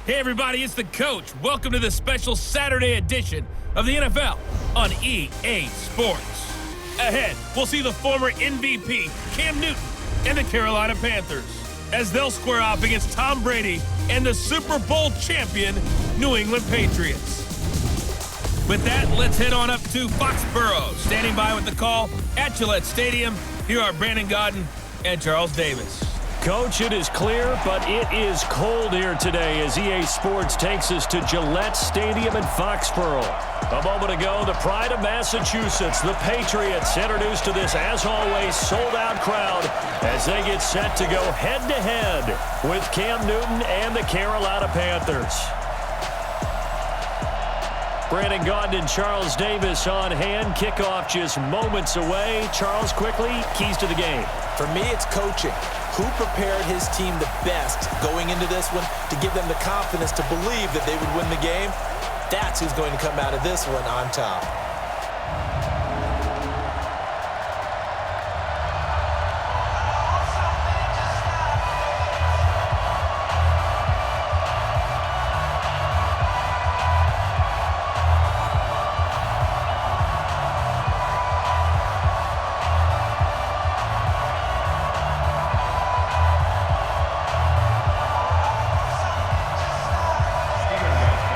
Hey everybody, it's the coach. Welcome to the special Saturday edition of the NFL on EA Sports. Ahead, we'll see the former MVP, Cam Newton, and the Carolina Panthers as they'll square off against Tom Brady and the Super Bowl champion, New England Patriots. With that, let's head on up to Foxborough. Standing by with the call at Gillette Stadium, here are Brandon Gaudin and Charles Davis. Coach, it is clear, but it is cold here today as EA Sports takes us to Gillette Stadium in Foxborough. A moment ago, the pride of Massachusetts, the Patriots, introduced to this, as always, sold-out crowd as they get set to go head-to-head with Cam Newton and the Carolina Panthers. Brandon Gaudin and Charles Davis on hand. Kickoff just moments away. Charles, quickly, keys to the game. For me, it's coaching. Who prepared his team the best going into this one to give them the confidence to believe that they would win the game? That's who's going to come out of this one on top.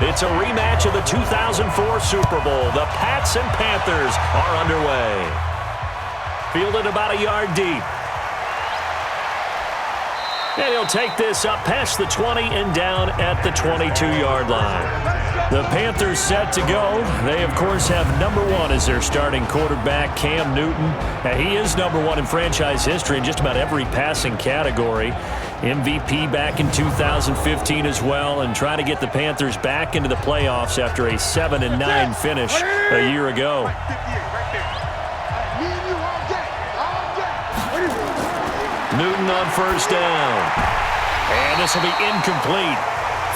It's a rematch of the 2004 Super Bowl. The Pats and Panthers are underway. Fielded about a yard deep. And he'll take this up past the 20 and down at the 22-yard line. The Panthers set to go. They, of course, have number one as their starting quarterback, Cam Newton. He is number one in franchise history in just about every passing category. MVP back in 2015 as well, and trying to get the Panthers back into the playoffs after a 7-9 finish a year ago. Newton on first down. And this will be incomplete.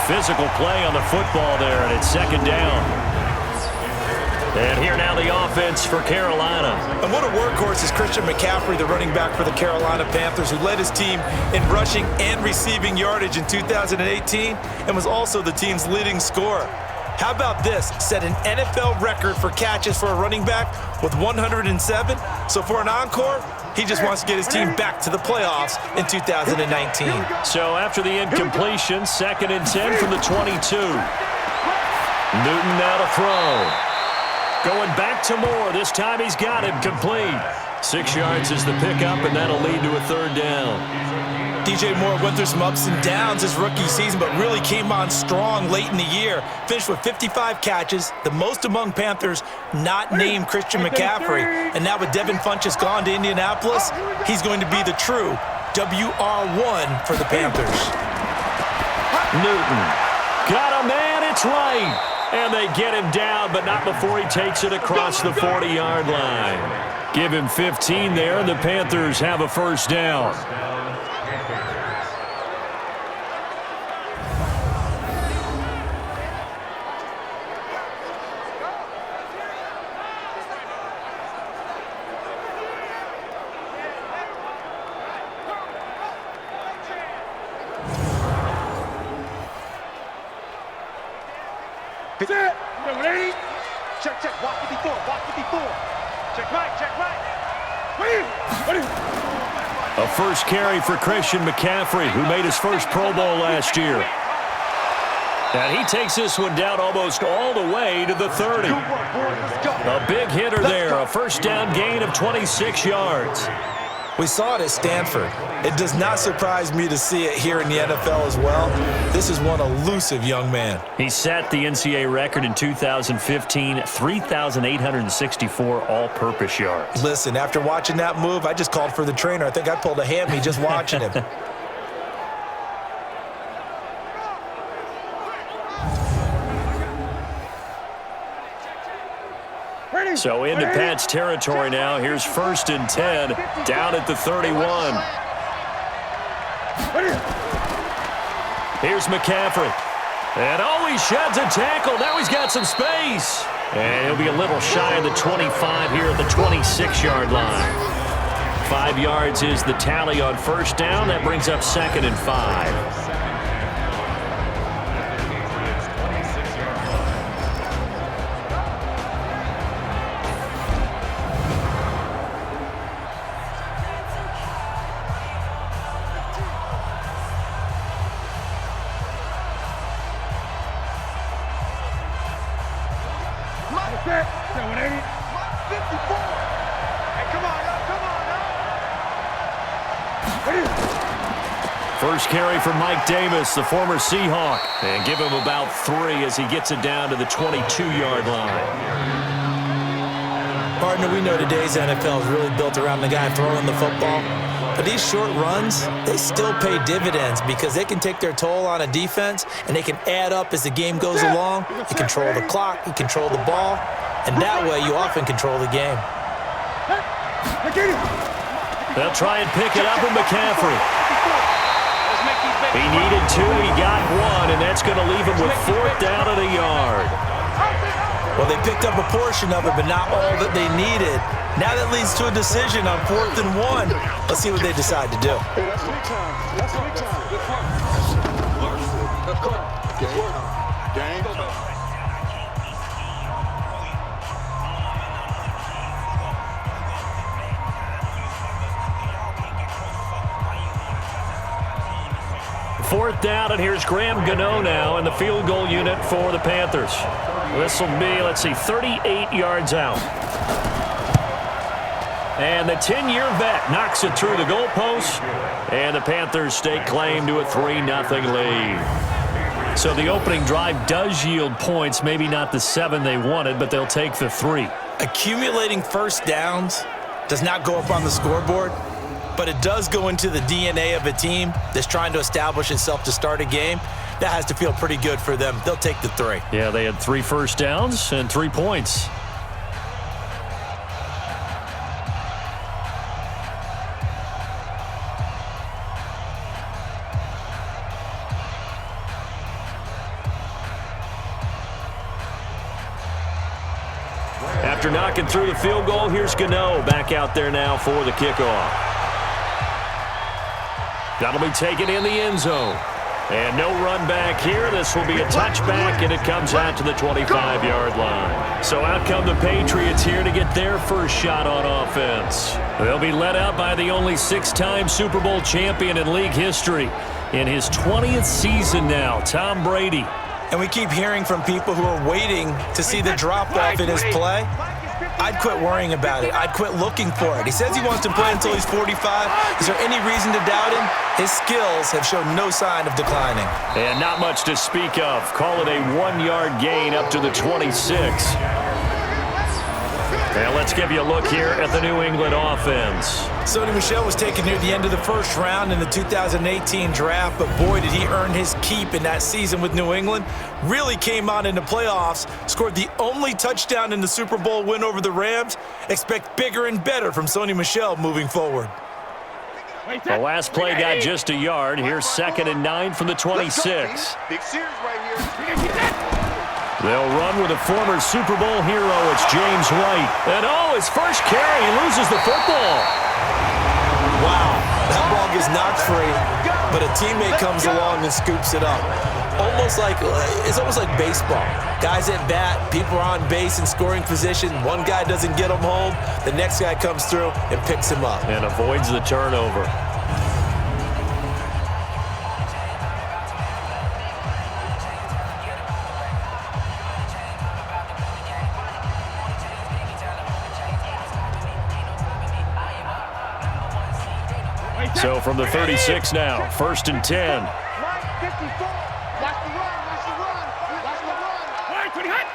Physical play on the football there, and it's second down. And here now the offense for Carolina. And what a workhorse is Christian McCaffrey, the running back for the Carolina Panthers, who led his team in rushing and receiving yardage in 2018 and was also the team's leading scorer. How about this? Set an NFL record for catches for a running back with 107. So for an encore, he just wants to get his team back to the playoffs in 2019. So after the incompletion, 2nd and 10 from the 22. Newton now to throw. Going back to Moore. This time he's got him complete. 6 yards is the pickup, and that'll lead to a third down. DJ Moore went through some ups and downs his rookie season, but really came on strong late in the year. Finished with 55 catches, the most among Panthers not named Christian McCaffrey. And now with Devin Funchess gone to Indianapolis, he's going to be the true WR1 for the Panthers. Newton got a man, it's right. And they get him down, but not before he takes it across the 40-yard line. Give him 15 there, and the Panthers have a first down. Ready? Check, check. Walk 54. Walk 54. Check right. Check right. Ready? A first carry for Christian McCaffrey, who made his first Pro Bowl last year. And he takes this one down almost all the way to the 30. A big hitter there. A first down gain of 26 yards. We saw it at Stanford. It does not surprise me to see it here in the NFL as well. This is one elusive young man. He set the NCAA record in 2015, 3,864 all-purpose yards. Listen, after watching that move, I just called for the trainer. I think I pulled a hammy just watching him. So into Pat's territory now. Here's 1st and 10 down at the 31. Here's McCaffrey. And he sheds a tackle. Now he's got some space. And he'll be a little shy of the 25 here at the 26-yard line. 5 yards is the tally on first down. That brings up 2nd and 5. First carry for Mike Davis, the former Seahawk. And give him about 3 as he gets it down to the 22-yard line. Partner, we know today's NFL is really built around the guy throwing the football. But these short runs, they still pay dividends because they can take their toll on a defense and they can add up as the game goes along. You control the clock, you control the ball, and that way you often control the game. They'll try and pick it up with McCaffrey. He needed 2, he got 1, and that's going to leave him with 4th down and a yard. Well, they picked up a portion of it, but not all that they needed. Now that leads to a decision on 4th and 1. Let's see what they decide to do. Hey, that's big time. That's big time. Good work. Game. Fourth down, and here's Graham Gano now in the field goal unit for the Panthers. This will be, 38 yards out. And the 10-year vet knocks it through the goalpost, and the Panthers stake claim to a 3-0 lead. So the opening drive does yield points, maybe not the 7 they wanted, but they'll take the 3. Accumulating first downs does not go up on the scoreboard, but it does go into the DNA of a team that's trying to establish itself to start a game. That has to feel pretty good for them. They'll take the 3. Yeah, they had 3 first downs and 3 points. After knocking through the field goal, here's Gano back out there now for the kickoff. That'll be taken in the end zone. And no run back here. This will be a touchback, and it comes out to the 25-yard line. So out come the Patriots here to get their first shot on offense. They'll be led out by the only 6-time Super Bowl champion in league history. In his 20th season now, Tom Brady. And we keep hearing from people who are waiting to see the drop-off in his play. I'd quit worrying about it. I'd quit looking for it. He says he wants to play until he's 45. Is there any reason to doubt him? His skills have shown no sign of declining. And not much to speak of. Call it a 1-yard gain up to the 26. And let's give you a look here at the New England offense. Sony Michel was taken near the end of the first round in the 2018 draft, but boy, did he earn his keep in that season with New England. Really came on in the playoffs, scored the only touchdown in the Super Bowl win over the Rams. Expect bigger and better from Sony Michel moving forward. The last play got just a yard. Here's 2nd and 9 from the 26. Big series right here. They'll run with a former Super Bowl hero. It's James White. And his first carry, he loses the football. Wow, that ball gets knocked free, but a teammate comes along and scoops it up. It's almost like baseball. Guys at bat, people are on base in scoring position. One guy doesn't get him home. The next guy comes through and picks him up. And avoids the turnover. So from the 36 now, 1st and 10. Watch the run.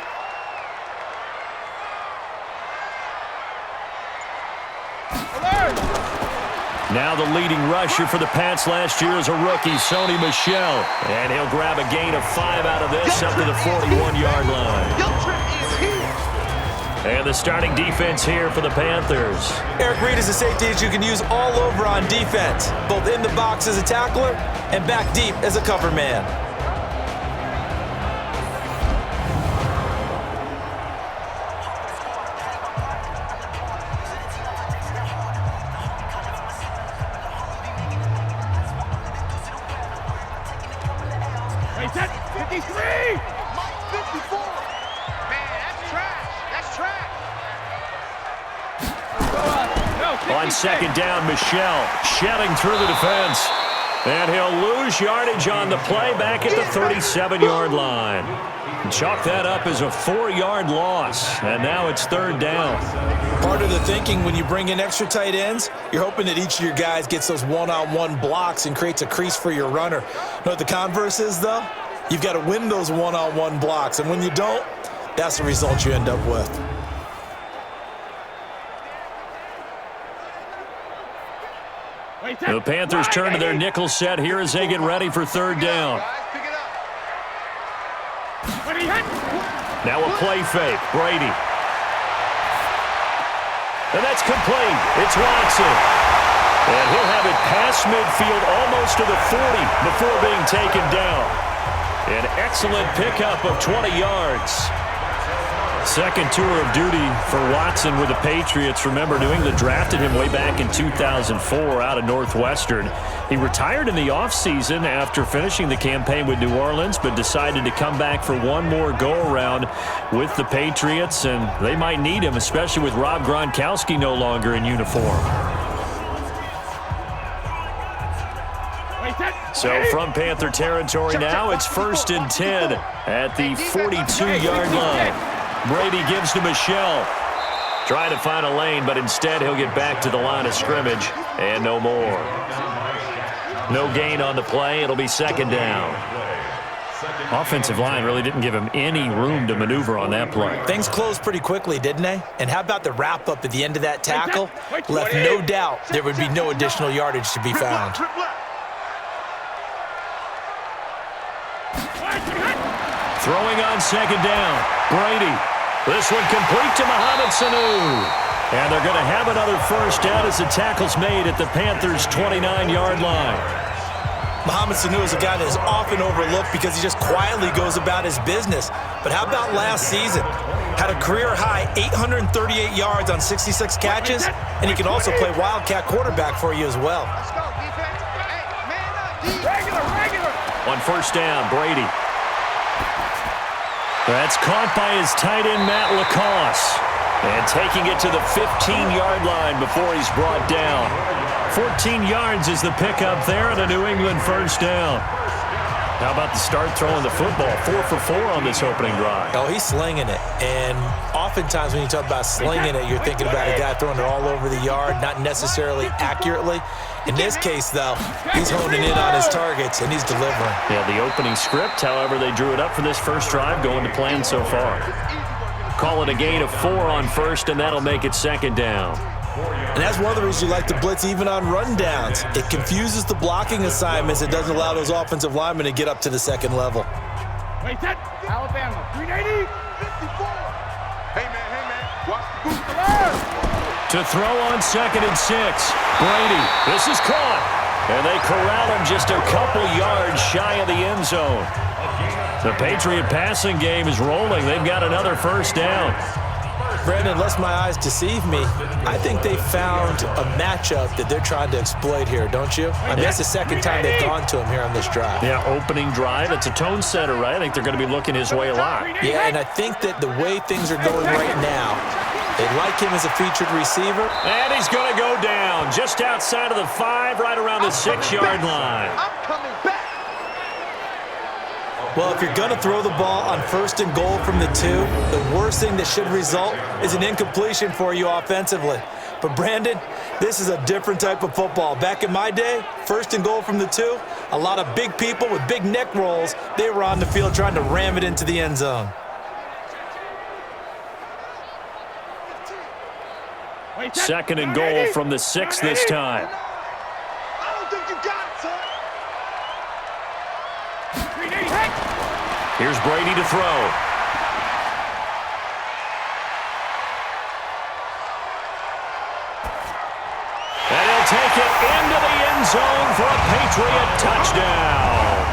Now the leading rusher for the Pats last year is a rookie, Sony Michel. And he'll grab a gain of 5 out of this up to the 41-yard line. And the starting defense here for the Panthers. Eric Reid is a safety that you can use all over on defense, both in the box as a tackler and back deep as a cover man. On 2nd down, Michel shedding through the defense. And he'll lose yardage on the play back at the 37-yard line. Chalk that up as a 4-yard loss, and now it's 3rd down. Part of the thinking when you bring in extra tight ends, you're hoping that each of your guys gets those one-on-one blocks and creates a crease for your runner. You know what the converse is, though? You've got to win those one-on-one blocks, and when you don't, that's the result you end up with. The Panthers turn to their nickel set here as they get ready for 3rd down. Now a play fake. Brady. And that's complete. It's Watson. And he'll have it past midfield almost to the 40 before being taken down. An excellent pickup of 20 yards. Second tour of duty for Watson with the Patriots. Remember, New England drafted him way back in 2004 out of Northwestern. He retired in the offseason after finishing the campaign with New Orleans, but decided to come back for one more go-around with the Patriots, and they might need him, especially with Rob Gronkowski no longer in uniform. So from Panther territory now, it's 1st and 10 at the 42-yard line. Brady gives to Michel. Trying to find a lane, but instead he'll get back to the line of scrimmage, and no more. No gain on the play. It'll be 2nd down. Offensive line really didn't give him any room to maneuver on that play. Things closed pretty quickly, didn't they? And how about the wrap-up at the end of that tackle? Left no doubt there would be no additional yardage to be found. Throwing on 2nd down. Brady. This one complete to Mohamed Sanu. And they're going to have another 1st down as the tackle's made at the Panthers' 29-yard line. Mohamed Sanu is a guy that is often overlooked because he just quietly goes about his business. But how about last season? Had a career-high 838 yards on 66 catches, and he can also play wildcat quarterback for you as well. Let's go, defense. Hey, man up, regular. On 1st down, Brady. That's caught by his tight end, Matt Lacoste. And taking it to the 15-yard line before he's brought down. 14 yards is the pickup there and a New England 1st down. How about the start throwing the football? 4 for 4 on this opening drive. Oh, he's slinging it. And oftentimes when you talk about slinging it, you're thinking about a guy throwing it all over the yard, not necessarily accurately. In this case, though, he's honing in on his targets, and he's delivering. Yeah, the opening script, however, they drew it up for this first drive, going to plan so far. Call it a gain of 4 on 1st, and that'll make it 2nd down. And that's one of the reasons you like to blitz even on rundowns. It confuses the blocking assignments. It doesn't allow those offensive linemen to get up to the 2nd level. Wait, that Alabama, 380, 54. Hey, man, watch the boost. To throw on 2nd and 6. Brady, this is caught. And they corral him just a couple yards shy of the end zone. The Patriot passing game is rolling. They've got another 1st down. Brandon, unless my eyes deceive me, I think they found a matchup that they're trying to exploit here, don't you? I mean, that's the 2nd time they've gone to him here on this drive. Yeah, opening drive. It's a tone setter, right? I think they're going to be looking his way a lot. Yeah, and I think that the way things are going right now, they like him as a featured receiver. And he's going to go down just outside of the 5, right around the 6-yard line. I'm coming back. Well, if you're going to throw the ball on 1st and goal from the 2, the worst thing that should result is an incompletion for you offensively. But, Brandon, this is a different type of football. Back in my day, 1st and goal from the 2, a lot of big people with big neck rolls, they were on the field trying to ram it into the end zone. 2nd and goal from the 6 this time. I don't think you got it, son. Here's Brady to throw. And he'll take it into the end zone for a Patriot touchdown.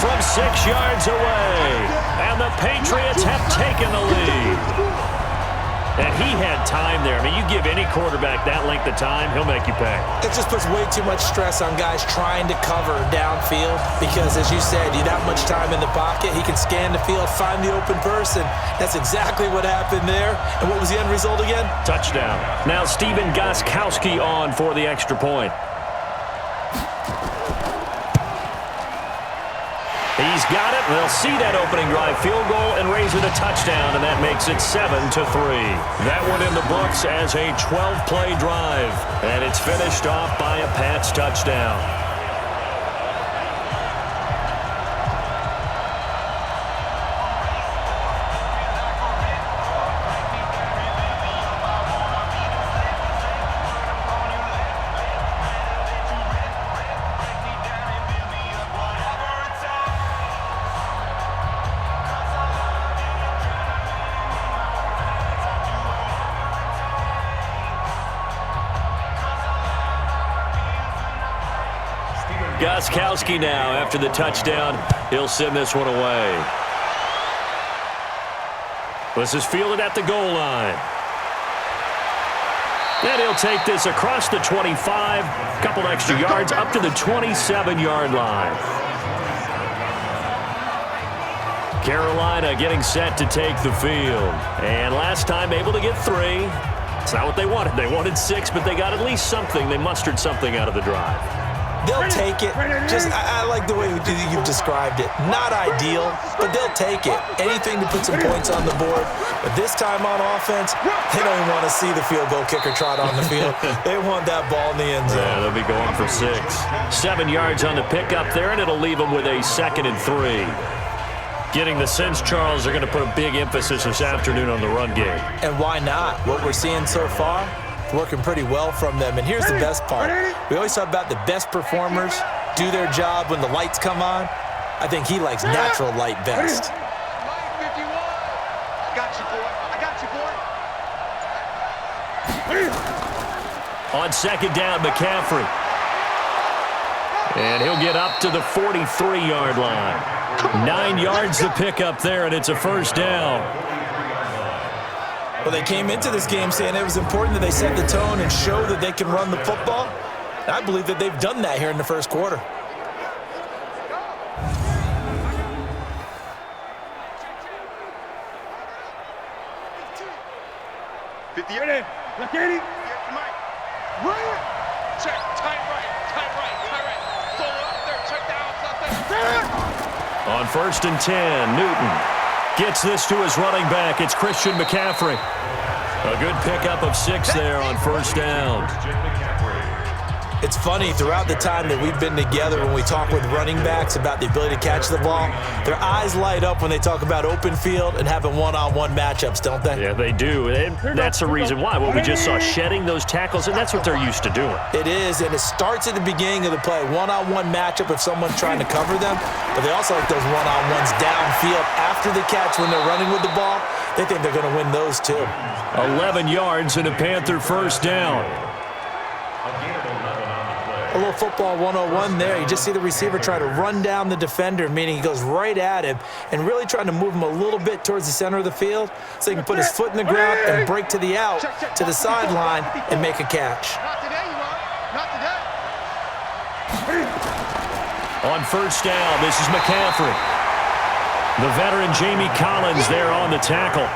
From 6 yards away. And the Patriots have taken the lead. And he had time there. I mean, you give any quarterback that length of time, he'll make you pay. It just puts way too much stress on guys trying to cover downfield because, as you said, you that much time in the pocket, he can scan the field, find the open person. That's exactly what happened there. And what was the end result again? Touchdown. Now Steven Gostkowski on for the extra point. He's got it. They'll see that opening drive field goal and raise it a touchdown, and that makes it 7-3. That one in the books as a 12-play drive, and it's finished off by a Pats touchdown. Gostkowski now after the touchdown. He'll send this one away. This is fielded at the goal line. And he'll take this across the 25, couple extra yards up to the 27-yard line. Carolina getting set to take the field. And last time able to get 3. It's not what they wanted. They wanted 6, but they got at least something. They mustered something out of the drive. They'll take it. I like the way you've described it. Not ideal, but they'll take it. Anything to put some points on the board. But this time on offense, they don't even want to see the field goal kicker trot on the field. They want that ball in the end zone. Yeah, they'll be going for 6. 7 yards on the pickup there, and it'll leave them with a 2nd and 3. Getting the sense, Charles, they're going to put a big emphasis this afternoon on the run game. And why not? What we're seeing so far, working pretty well from them. And here's the best part. We always talk about the best performers do their job when the lights come on. I think he likes natural light best. I got you, boy. I got you, boy. On 2nd down, McCaffrey. And he'll get up to the 43-yard line. 9 yards to pick up there, and it's a 1st down. Well, they came into this game saying it was important that they set the tone and show that they can run the football. And I believe that they've done that here in the first quarter. Check, tight right. Throw it up there, check down, left there. On 1st and 10, Newton gets this to his running back. It's Christian McCaffrey. A good pickup of 6 there on 1st down. It's funny, throughout the time that we've been together, when we talk with running backs about the ability to catch the ball, their eyes light up when they talk about open field and having one-on-one matchups, don't they? Yeah, they do. And that's the reason why. What we just saw, shedding those tackles, and that's what they're used to doing. It is, and it starts at the beginning of the play. One-on-one matchup if someone's trying to cover them, but they also like those one-on-ones downfield after the catch when they're running with the ball. They think they're going to win those too. 11 yards and a Panther 1st down. A little football 101 there. You just see the receiver try to run down the defender, meaning he goes right at him and really trying to move him a little bit towards the center of the field so he can put his foot in the ground and break to the out, to the sideline, and make a catch. Not today, you are. Not today. On 1st down, this is McCaffrey. The veteran Jamie Collins there on the tackle.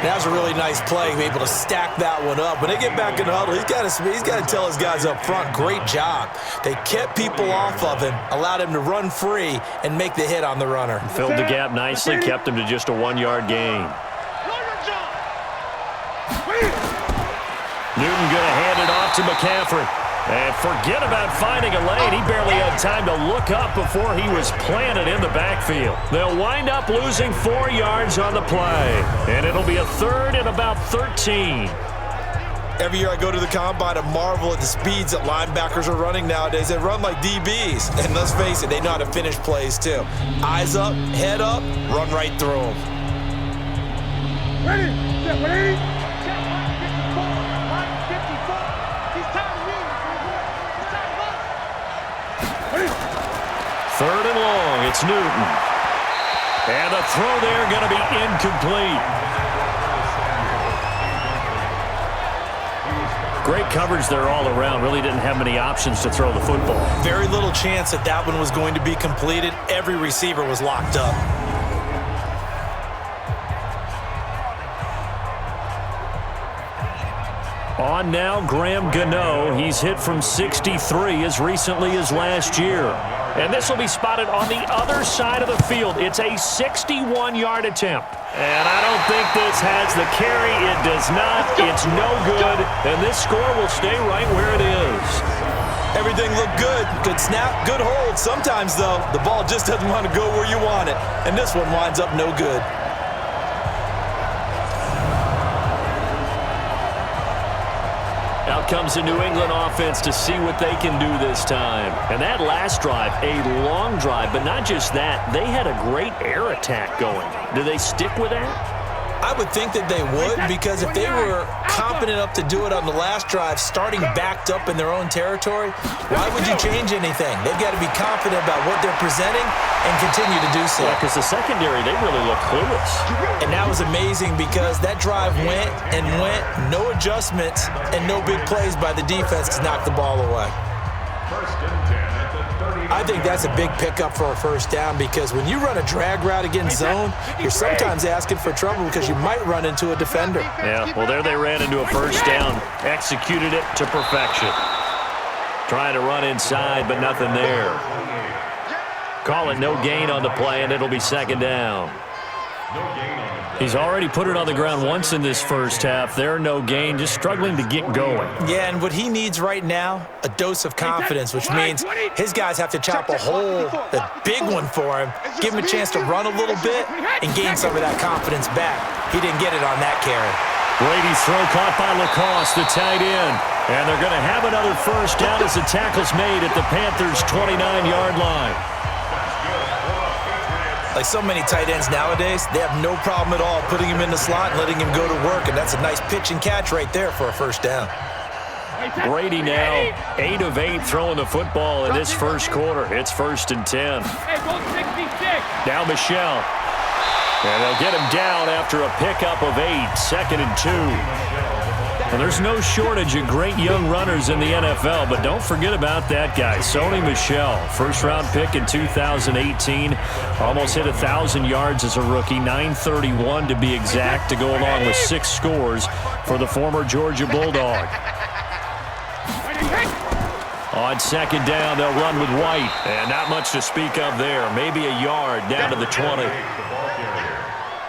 That was a really nice play, be able to stack that one up. When they get back in the huddle, he's got to tell his guys up front, great job. They kept people off of him, allowed him to run free, and make the hit on the runner. Filled the gap nicely, kept him to just a 1-yard gain. Newton going to hand it off to McCaffrey. And forget about finding a lane. He barely had time to look up before he was planted in the backfield. They'll wind up losing 4 yards on the play. And it'll be a 3rd and about 13. Every year I go to the combine, I marvel at the speeds that linebackers are running nowadays. They run like DBs. And let's face it, they know how to finish plays too. Eyes up, head up, run right through them. Ready, set, ready. 3rd and long, it's Newton. And the throw there going to be incomplete. Great coverage there all around. Really didn't have many options to throw the football. Very little chance that that one was going to be completed. Every receiver was locked up. On now, Graham Gano. He's hit from 63 as recently as last year. And this will be spotted on the other side of the field. It's a 61-yard attempt. And I don't think this has the carry. It does not. It's no good. And this score will stay right where it is. Everything looked good. Good snap, good hold. Sometimes, though, the ball just doesn't want to go where you want it. And this one winds up no good. Out comes the New England offense to see what they can do this time. And that last drive, a long drive, but not just that. They had a great air attack going. Do they stick with that? I would think that they would, because if they were confident enough to do it on the last drive, starting backed up in their own territory, why would you change anything? They've got to be confident about what they're presenting and continue to do so. Yeah, because the secondary, they really look clueless. And that was amazing because that drive went and went, no adjustments, and no big plays by the defense to knock the ball away. I think that's a big pickup for a first down, because when you run a drag route against zone, you're sometimes asking for trouble because you might run into a defender. Yeah, well, there they ran into a first down, executed it to perfection. Trying to run inside, but nothing there. Call it no gain on the play, and it'll be second down. He's already put it on the ground once in this first half. There, no gain, just struggling to get going. Yeah, and what he needs right now, a dose of confidence, which means his guys have to chop a hole, a big one for him, give him a chance to run a little bit and gain some of that confidence back. He didn't get it on that carry. Brady's throw caught by Lacoste, the tight end. And they're going to have another first down as the tackle's made at the Panthers' 29-yard line. Like so many tight ends nowadays, they have no problem at all putting him in the slot and letting him go to work, and that's a nice pitch and catch right there for a first down. Brady now 8 of 8 throwing the football in this first quarter. It's 1st and 10. Now Michel. And they'll get him down after a pickup of 8, 2nd and 2. And there's no shortage of great young runners in the NFL, but don't forget about that guy, Sony Michel. First-round pick in 2018. Almost hit 1,000 yards as a rookie, 931 to be exact, to go along with 6 scores for the former Georgia Bulldog. On second down, they'll run with White. And not much to speak of there. Maybe a yard down to the 20.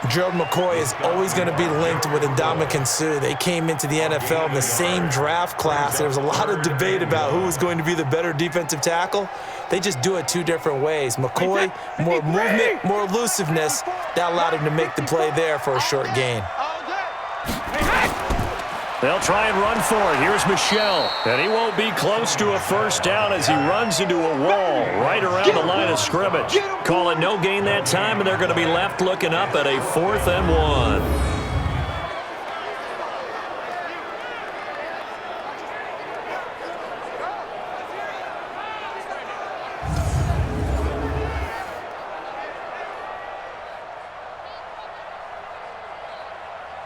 Gerald McCoy is always going to be linked with Ndamukong Suh. They came into the NFL in the same draft class. There was a lot of debate about who was going to be the better defensive tackle. They just do it 2 different ways. McCoy, more movement, more elusiveness. That allowed him to make the play there for a short gain. They'll try and run for it. Here's Michel. And he won't be close to a first down as he runs into a wall right around the line of scrimmage. Call it no gain that time, and they're going to be left looking up at a 4th and 1.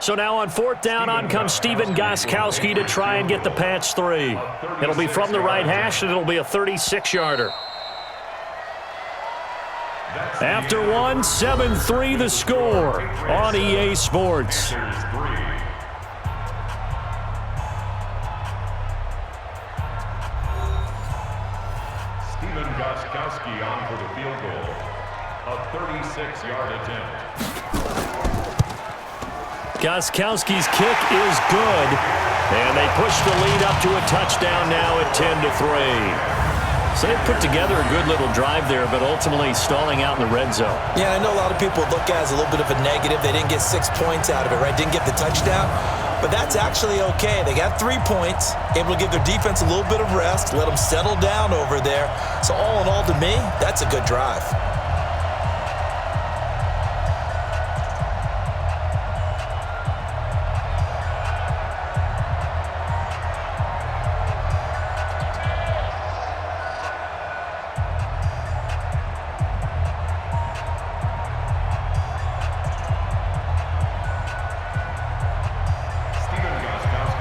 So now on 4th down, on comes Stephen Gostkowski to try and get the patch 3. It'll be from the right hash, and it'll be a 36-yarder. After 1, 7-3 the score on EA Sports. Stephen Gostkowski on for the field goal. A 36-yard attempt. Gostkowski's kick is good, and they push the lead up to a touchdown now at 10-3. So they put together a good little drive there, but ultimately stalling out in the red zone. Yeah, I know a lot of people look at it as a little bit of a negative. They didn't get 6 points out of it, right? Didn't get the touchdown. But that's actually okay. They got 3 points, able to give their defense a little bit of rest, let them settle down over there. So all in all, to me, that's a good drive.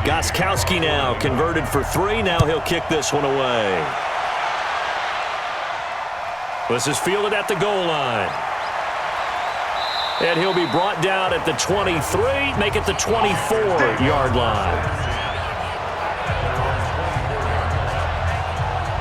Gostkowski now converted for 3. Now he'll kick this one away. This is fielded at the goal line. And he'll be brought down at the 23, make it the 24-yard line.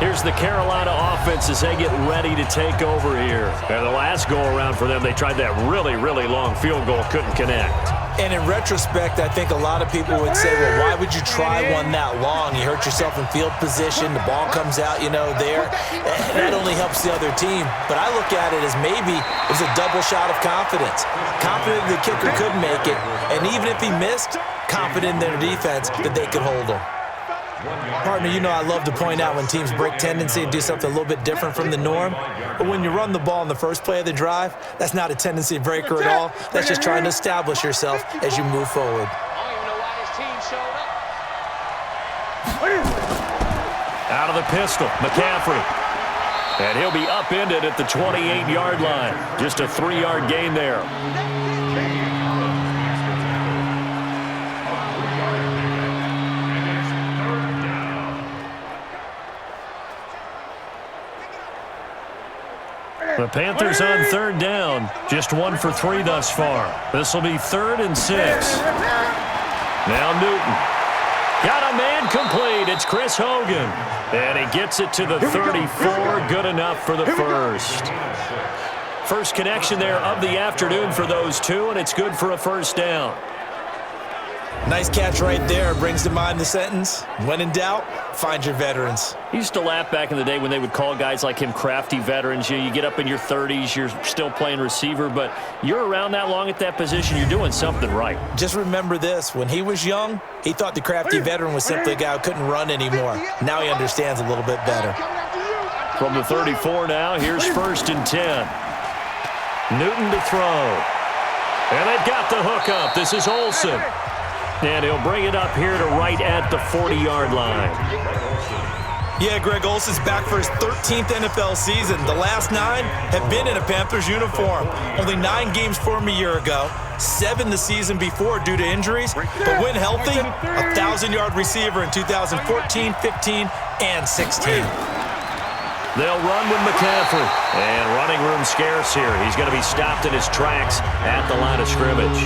Here's the Carolina offense as they get ready to take over here. And the last go-around for them, they tried that really, really long field goal, couldn't connect. And in retrospect, I think a lot of people would say, well, why would you try one that long? You hurt yourself in field position. The ball comes out, there. That only helps the other team. But I look at it as maybe it was a double shot of confidence. Confident the kicker could make it. And even if he missed, confident in their defense that they could hold him. Partner, I love to point out when teams break tendency and do something a little bit different from the norm. But when you run the ball in the first play of the drive, that's not a tendency breaker at all. That's just trying to establish yourself as you move forward. Out of the pistol, McCaffrey. And he'll be upended at the 28-yard line. Just a 3-yard gain there. The Panthers on third down, just 1 for 3 thus far. This will be 3rd and 6. Now Newton. Got a man complete. It's Chris Hogan. And he gets it to the 34. Good enough for the first. First connection there of the afternoon for those two, and it's good for a first down. Nice catch right there. Brings to mind the sentence, when in doubt, find your veterans. I used to laugh back in the day when they would call guys like him crafty veterans. You get up in your 30s, you're still playing receiver, but you're around that long at that position, you're doing something right. Just remember this. When he was young, he thought the crafty veteran was simply a guy who couldn't run anymore. Now he understands a little bit better. From the 34 now, here's 1st and 10. Newton to throw. And they've got the hook up. This is Olsen. And he'll bring it up here to right at the 40-yard line. Yeah, Greg, Olsen's back for his 13th NFL season. The last 9 have been in a Panthers uniform. Only 9 games for him a year ago, 7 the season before due to injuries. But when healthy, a 1,000-yard receiver in 2014, 15, and 16. They'll run with McCaffrey. And running room scarce here. He's going to be stopped in his tracks at the line of scrimmage.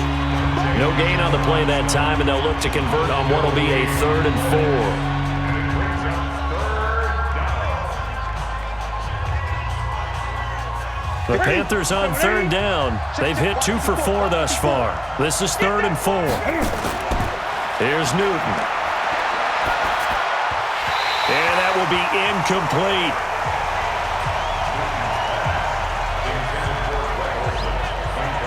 No gain on the play that time, and they'll look to convert on what will be a 3rd and 4. The Panthers on 3rd down. They've hit 2 for 4 thus far. This is 3rd and 4. Here's Newton. And that will be incomplete.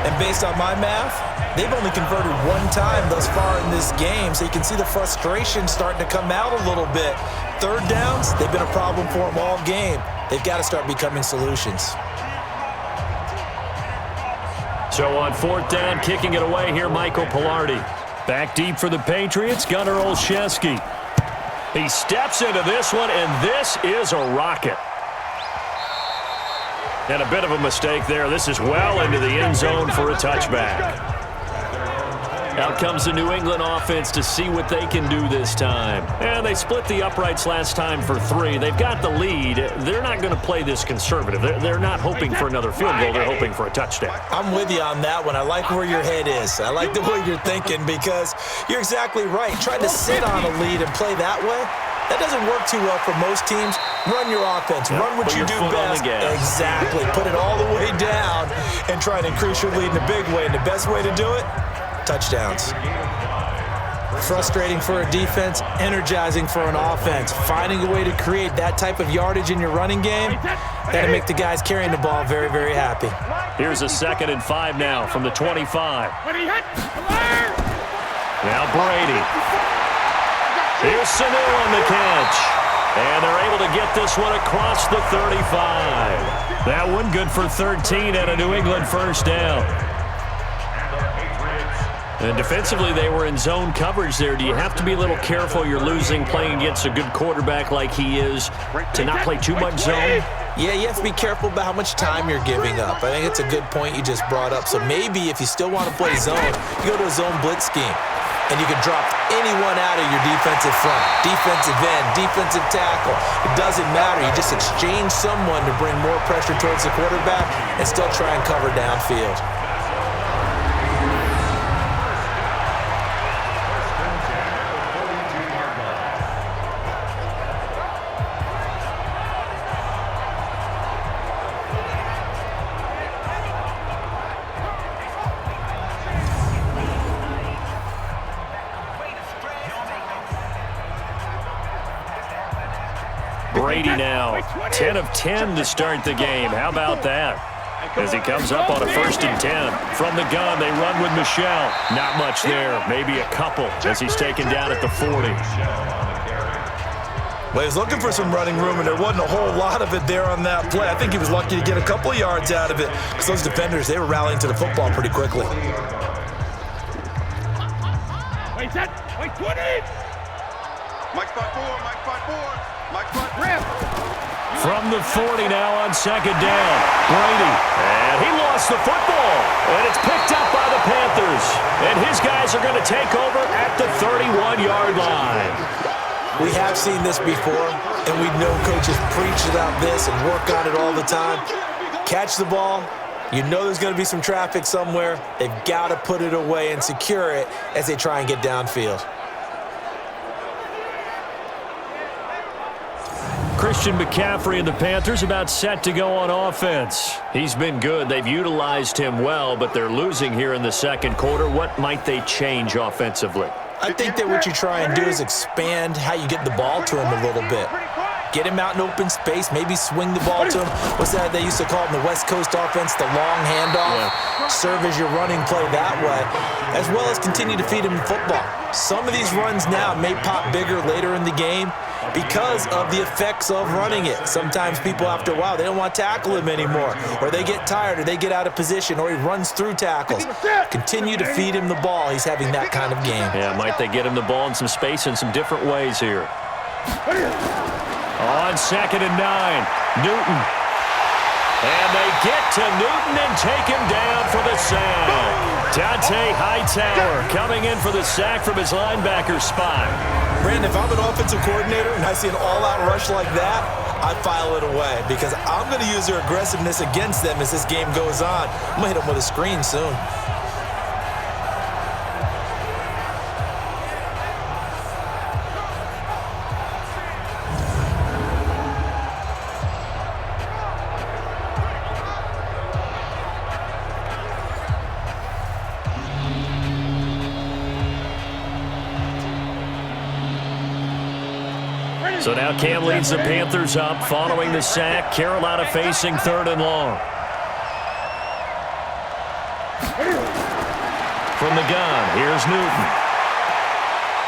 And based on my math, they've only converted 1 time thus far in this game, so you can see the frustration starting to come out a little bit. 3rd downs, they've been a problem for them all game. They've got to start becoming solutions. So on 4th down, kicking it away here, Michael Pilardi. Back deep for the Patriots, Gunnar Olszewski. He steps into this one, and this is a rocket. And a bit of a mistake there. This is well into the end zone for a touchback. Out comes the New England offense to see what they can do this time. And they split the uprights last time for 3. They've got the lead. They're not going to play this conservative. They're not hoping for another field goal. They're hoping for a touchdown. I'm with you on that one. I like where your head is. I like the way you're thinking because you're exactly right. Trying to sit on a lead and play that way, that doesn't work too well for most teams. Run your offense. Run what you do best. Exactly. Put it all the way down and try and increase your lead in a big way. And the best way to do it, touchdowns. Frustrating for a defense, energizing for an offense. Finding a way to create that type of yardage in your running game, that'll make the guys carrying the ball very, very happy. Here's a 2nd and 5 now from the 25. Now Brady. Here's Sanu on the catch. And they're able to get this one across the 35. That one good for 13 and a New England first down. And defensively, they were in zone coverage there. Do you have to be a little careful? You're losing playing against a good quarterback like he is to not play too much zone? Yeah, you have to be careful about how much time you're giving up. I think it's a good point you just brought up. So maybe if you still want to play zone, you go to a zone blitz scheme. And you can drop anyone out of your defensive front, defensive end, defensive tackle. It doesn't matter. You just exchange someone to bring more pressure towards the quarterback and still try and cover downfield. Brady now, 10 of 10 to start the game. How about that? As he comes up on a 1st and 10. From the gun, they run with Michel. Not much there, maybe a couple as he's taken down at the 40. Well, he was looking for some running room, and there wasn't a whole lot of it there on that play. I think he was lucky to get a couple of yards out of it because those defenders, they were rallying to the football pretty quickly. Wait, set. Wait, 20. Mike 5-4, Mike 5-4, Mike 5-4. From the 40 now on 2nd down. Brady. And he lost the football. And it's picked up by the Panthers. And his guys are going to take over at the 31-yard line. We have seen this before, and we know coaches preach about this and work on it all the time. Catch the ball. You know there's going to be some traffic somewhere. They've got to put it away and secure it as they try and get downfield. Christian McCaffrey and the Panthers about set to go on offense. He's been good. They've utilized him well, but they're losing here in the 2nd quarter. What might they change offensively? I think that what you try and do is expand how you get the ball to him a little bit. Get him out in open space, maybe swing the ball to him. What's that they used to call it in the West Coast offense, the long handoff? Yeah. Serve as your running play that way, as well as continue to feed him football. Some of these runs now may pop bigger later in the game because of the effects of running it. Sometimes people, after a while, they don't want to tackle him anymore, or they get tired, or they get out of position, or he runs through tackles. Continue to feed him the ball. He's having that kind of game. Yeah, might they get him the ball in some space in some different ways here. On 2nd and 9, Newton. And they get to Newton and take him down for the sack. Dante Hightower coming in for the sack from his linebacker spot. Brandon, if I'm an offensive coordinator and I see an all-out rush like that, I file it away because I'm going to use their aggressiveness against them as this game goes on. I'm going to hit them with a screen soon. So now Cam leads the Panthers up following the sack. Carolina facing 3rd and long. From the gun, here's Newton.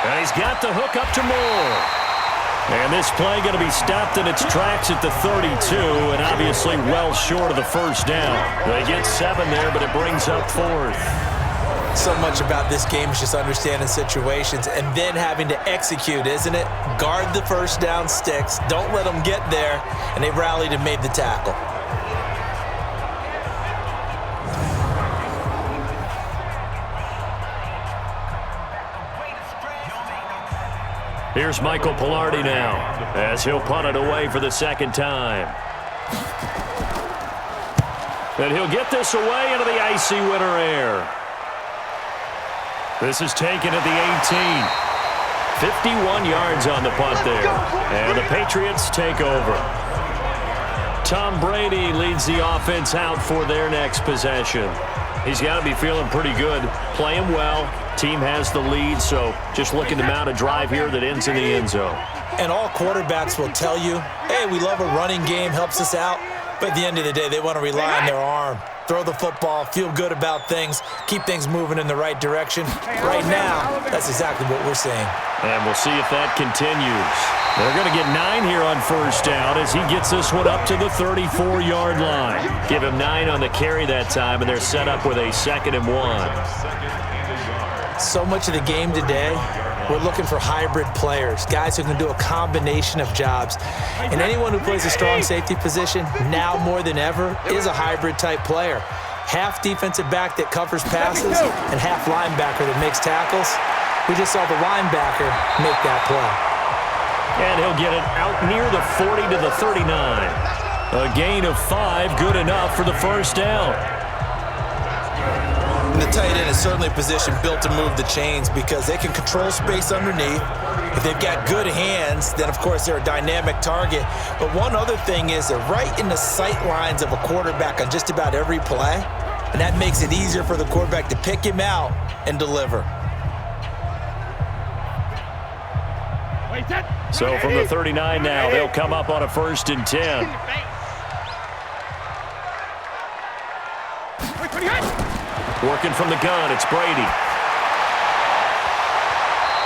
And he's got the hook up to Moore. And this play going to be stopped in its tracks at the 32, and obviously well short of the 1st down. They get 7 there, but it brings up 4th. So much about this game is just understanding situations and then having to execute, isn't it? Guard the 1st down sticks. Don't let them get there. And they rallied and made the tackle. Here's Michael Pilardi now as he'll punt it away for the 2nd time. And he'll get this away into the icy winter air. This is taken at the 18. 51 yards on the punt there. And the Patriots take over. Tom Brady leads the offense out for their next possession. He's got to be feeling pretty good. Playing well. Team has the lead, so just looking to mount a drive here that ends in the end zone. And all quarterbacks will tell you, hey, we love a running game, helps us out. But at the end of the day, they want to rely on their arm. Throw the football, feel good about things, keep things moving in the right direction. Right now, that's exactly what we're seeing. And we'll see if that continues. They're going to get 9 here on 1st down as he gets this one up to the 34-yard line. Give him 9 on the carry that time, and they're set up with a 2nd and 1. So much of the game today, we're looking for hybrid players, guys who can do a combination of jobs. And anyone who plays a strong safety position, now more than ever, is a hybrid-type player. Half defensive back that covers passes and half linebacker that makes tackles. We just saw the linebacker make that play. And he'll get it out near the 40 to the 39. A gain of 5, good enough for the 1st down. And the tight end is certainly a position built to move the chains because they can control space underneath. If they've got good hands, then, of course, they're a dynamic target. But one other thing is they're right in the sight lines of a quarterback on just about every play, and that makes it easier for the quarterback to pick him out and deliver. Wait, set. So from the 39 now, they'll come up on a 1st and 10. Working from the gun, it's Brady.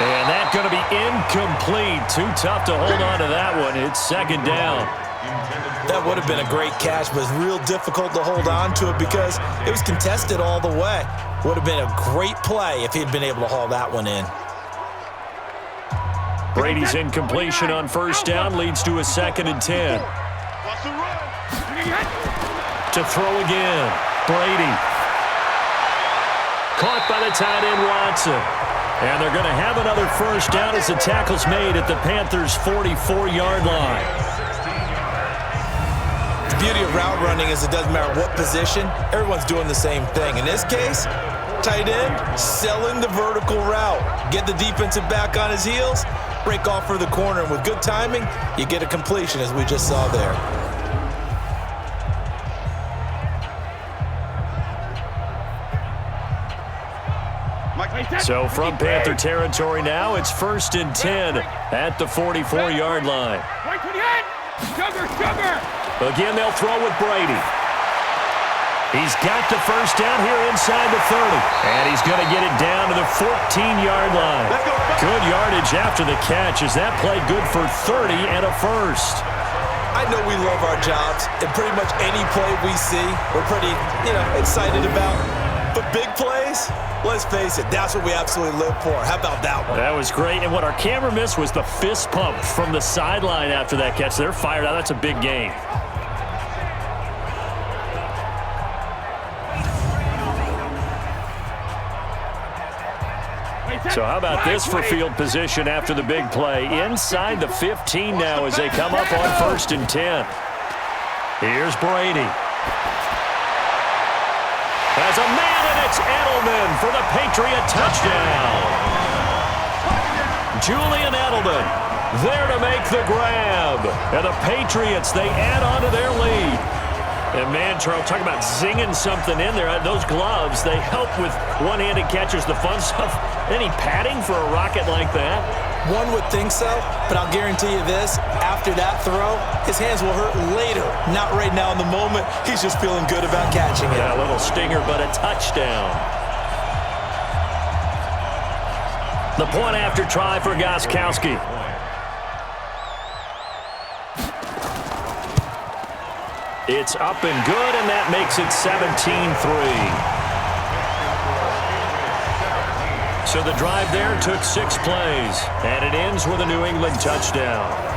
And that's going to be incomplete. Too tough to hold on to that one. It's 2nd down. That would have been a great catch, but it's real difficult to hold on to it because it was contested all the way. Would have been a great play if he'd been able to haul that one in. Brady's incompletion on 1st down leads to a 2nd and 10. To throw again, Brady. Caught by the tight end, Watson. And they're going to have another 1st down as the tackle's made at the Panthers' 44-yard line. The beauty of route running is it doesn't matter what position, everyone's doing the same thing. In this case, tight end, selling the vertical route. Get the defensive back on his heels, break off for the corner, and with good timing, you get a completion as we just saw there. So from Panther territory now, it's 1st and 10 at the 44-yard line. Again, they'll throw with Brady. He's got the 1st down here inside the 30. And he's going to get it down to the 14-yard line. Good yardage after the catch as that play good for 30 and a 1st. I know we love our jobs, and pretty much any play we see, we're pretty, excited about. But big plays, let's face it, that's what we absolutely live for. How about that one? That was great. And what our camera missed was the fist pump from the sideline after that catch. They're fired out. That's a big game. So how about this for field position after the big play? Inside the 15 now as they come up on 1st and 10. Here's Brady. Has a man, and it's Edelman for the Patriot touchdown. Julian Edelman there to make the grab. And the Patriots, they add on to their lead. And man, Charles, talk about zinging something in there. Those gloves, they help with one-handed catches, the fun stuff. Any padding for a rocket like that? One would think so, but I'll guarantee you this. After that throw, his hands will hurt later. Not right now in the moment. He's just feeling good about catching it. Yeah, a little stinger, but a touchdown. The point after try for Gostkowski. It's up and good, and that makes it 17-3. So the drive there took 6 plays, and it ends with a New England touchdown.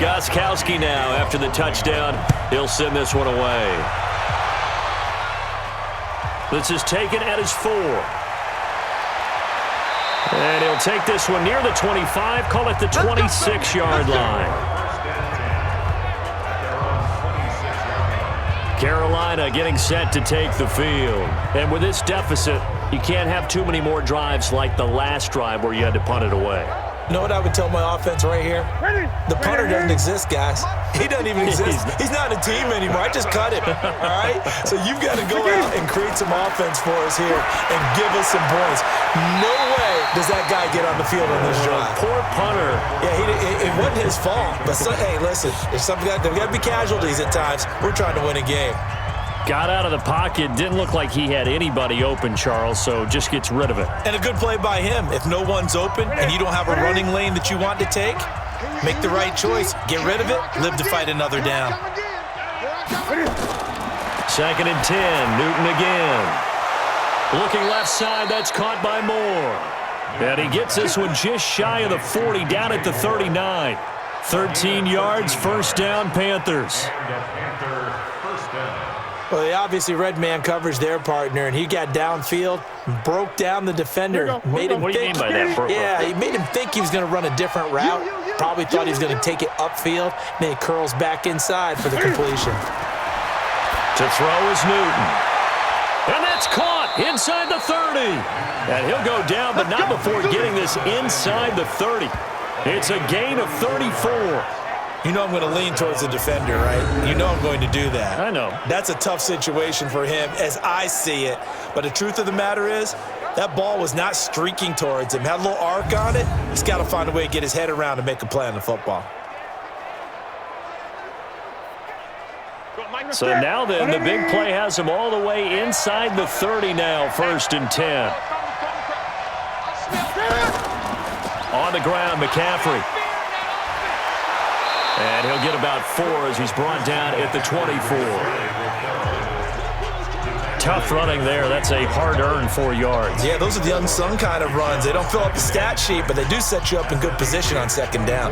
Gostkowski now, after the touchdown, he'll send this one away. This is taken at his 4. And he'll take this one near the 25, call it the 26-yard line. Carolina getting set to take the field. And with this deficit, you can't have too many more drives like the last drive where you had to punt it away. You know what I would tell my offense right here? The punter doesn't exist, guys. He doesn't even exist. He's not a team anymore. I just cut him, all right? So you've got to go out and create some offense for us here and give us some points. No way does that guy get on the field on this drive. Poor punter. Yeah, it wasn't his fault. But, hey, listen, there's got to be casualties at times. We're trying to win a game. Got out of the pocket. Didn't look like he had anybody open, Charles, so just gets rid of it. And a good play by him. If no one's open and you don't have a running lane that you want to take, make the right choice. Get rid of it. Live to fight another down. 2nd and 10. Newton again. Looking left side. That's caught by Moore. And he gets this one just shy of the 40, down at the 39. 13 yards, 1st down, Panthers. Well, they obviously read man coverage their partner, and he got downfield, broke down the defender. Made him what do you think, mean by that? Yeah, he made him think he was going to run a different route. Probably thought he was going to take it upfield. Then he curls back inside for the completion. To throw is Newton. And that's caught inside the 30. And he'll go down, but not before getting this inside the 30. It's a gain of 34. You know I'm going to lean towards the defender, right? You know I'm going to do that. I know. That's a tough situation for him as I see it. But the truth of the matter is, that ball was not streaking towards him. Had a little arc on it. He's got to find a way to get his head around and make a play on the football. So now then, the big play has him all the way inside the 30 now, 1st and 10. On the ground, McCaffrey. And he'll get about 4 as he's brought down at the 24. Tough running there. That's a hard-earned 4 yards. Yeah, those are the unsung kind of runs. They don't fill up the stat sheet, but they do set you up in good position on 2nd down.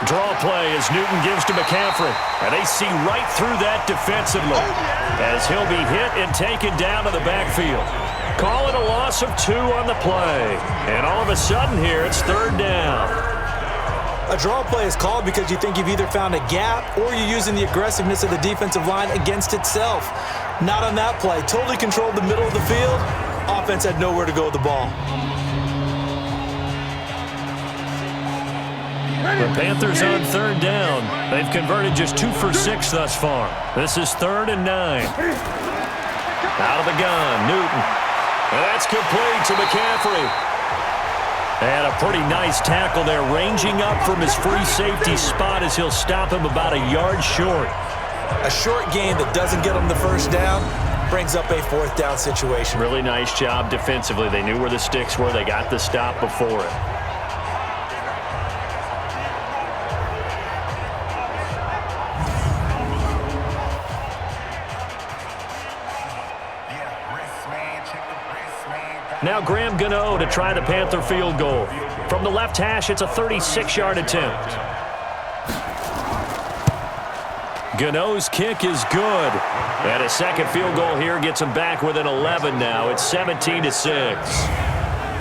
Draw play as Newton gives to McCaffrey. And they see right through that defensively as he'll be hit and taken down to the backfield. Call it a loss of 2 on the play. And all of a sudden here, it's 3rd down. A draw play is called because you think you've either found a gap or you're using the aggressiveness of the defensive line against itself. Not on that play. Totally controlled the middle of the field. Offense had nowhere to go with the ball. The Panthers on 3rd down. They've converted just 2 for 6 thus far. This is 3rd and 9. Out of the gun, Newton. And that's complete to McCaffrey. And a pretty nice tackle there, ranging up from his free safety spot as he'll stop him about a yard short. A short gain that doesn't get him the 1st down brings up a 4th down situation. Really nice job defensively. They knew where the sticks were. They got the stop before it. Now Graham Gano to try the Panther field goal. From the left hash, it's a 36-yard attempt. Gano's kick is good. And a second field goal here gets him back within 11 now. It's 17-6.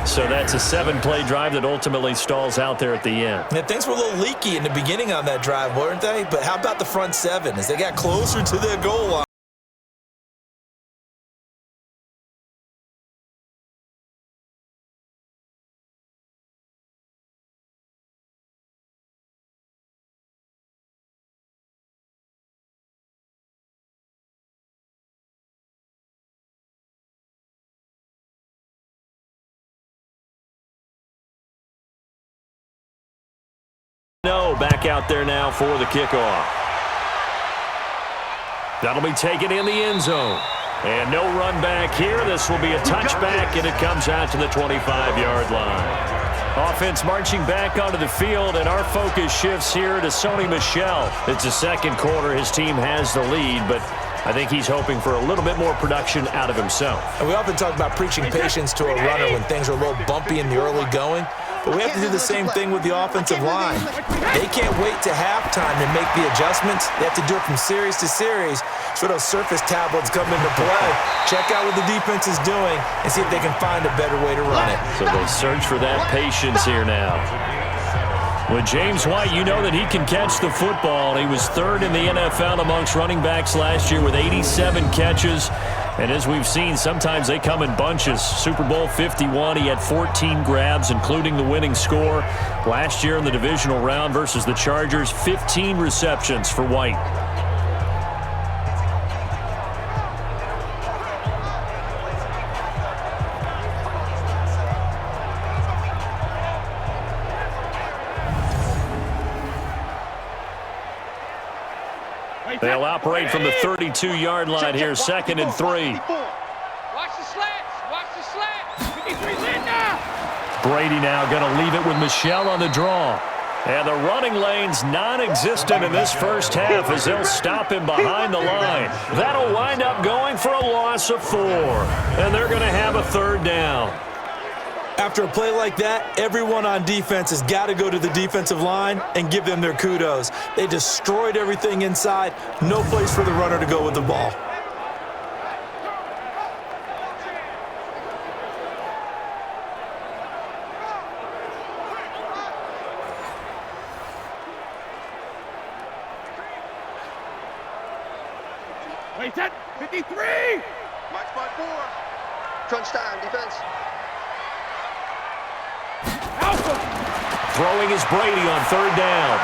So that's a 7-play drive that ultimately stalls out there at the end. Yeah, things were a little leaky in the beginning on that drive, weren't they? But how about the front 7 as they got closer to their goal line? No, back out there now for the kickoff. That'll be taken in the end zone. And no run back here. This will be a touchback, and it comes out to the 25-yard line. Offense marching back onto the field, and our focus shifts here to Sony Michel. It's the 2nd quarter. His team has the lead, but I think he's hoping for a little bit more production out of himself. And we often talk about preaching patience to a runner when things are a little bumpy in the early going. But we have to do the same thing with the offensive line. They can't wait to halftime to make the adjustments. They have to do it from series to series. So those surface tablets come into play. Check out what the defense is doing and see if they can find a better way to run it. So they search for that patience here now. With James White, you know that he can catch the football. He was 3rd in the NFL amongst running backs last year with 87 catches. And as we've seen, sometimes they come in bunches. Super Bowl 51, he had 14 grabs, including the winning score. Last year in the divisional round versus the Chargers, 15 receptions for White. They'll operate from the 32-yard line here, 2nd and 3. Watch the slants. Watch the slants. 53's in now. Brady now going to leave it with Michel on the draw. And the running lane's non-existent in this first half as they'll stop him behind the line. That'll wind up going for a loss of 4. And they're going to have a 3rd down. After a play like that, everyone on defense has got to go to the defensive line and give them their kudos. They destroyed everything inside. No place for the runner to go with the ball. Wait, 10, 53! Mike spot 4. Crunch time, defense. Throwing is Brady on 3rd down.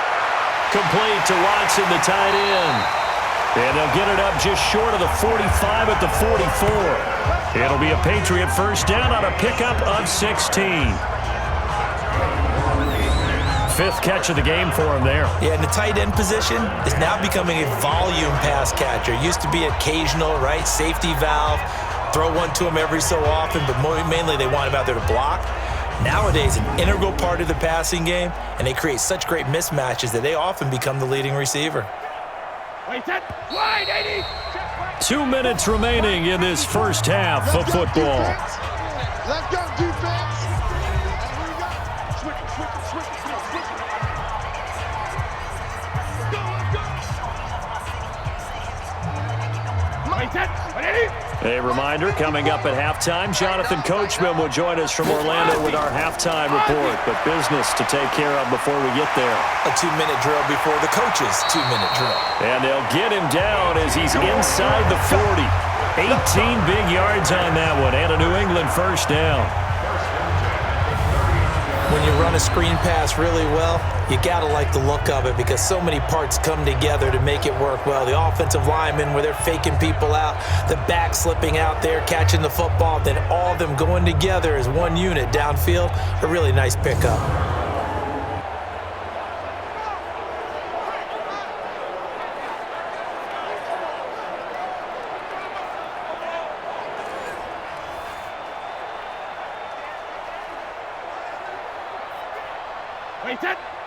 Complete to Watson, the tight end. And they'll get it up just short of the 45 at the 44. It'll be a Patriot first down on a pickup of 16. 5th catch of the game for him there. Yeah, and the tight end position is now becoming a volume pass catcher. Used to be occasional, right? Safety valve. Throw one to him every so often, but mainly they want him out there to block. Nowadays, an integral part of the passing game, and they create such great mismatches that they often become the leading receiver. Wait, 10, wide, 80! 2 minutes remaining in this first half of football. Let's go, defense! Wait, 10, 180! A reminder, coming up at halftime, Jonathan Coachman will join us from Orlando with our halftime report, but business to take care of before we get there. A 2-minute drill before the coach's 2-minute drill. And they'll get him down as he's inside the 40. 18 big yards on that one, and a New England first down. When you run a screen pass really well, you gotta like the look of it because so many parts come together to make it work well. The offensive linemen, where they're faking people out, the back slipping out there, catching the football, then all of them going together as one unit downfield. A really nice pickup.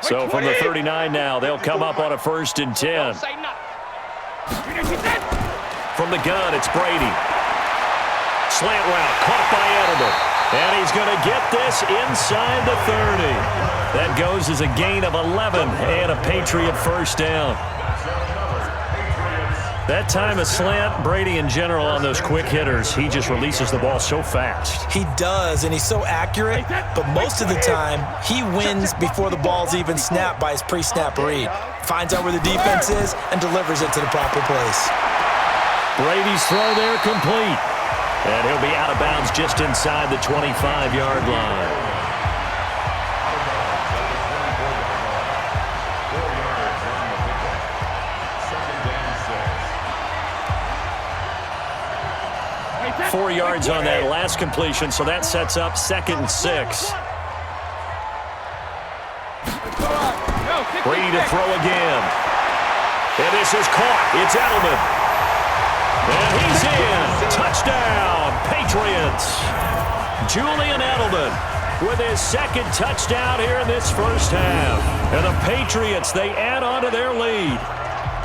So from the 39 now, they'll come up on a 1st and 10. From the gun, it's Brady. Slant route, caught by Edelman. And he's going to get this inside the 30. That goes as a gain of 11 and a Patriot first down. That time a slant, Brady in general on those quick hitters, he just releases the ball so fast. He does, and he's so accurate, but most of the time, he wins before the ball's even snapped by his pre-snap read. Finds out where the defense is and delivers it to the proper place. Brady's throw there complete. And he'll be out of bounds just inside the 25-yard line. Four yards on that last completion, so that sets up 2nd and 6. Brady to throw again. And this is caught. It's Edelman. And he's in. Touchdown, Patriots. Julian Edelman with his 2nd touchdown here in this first half. And the Patriots, they add on to their lead.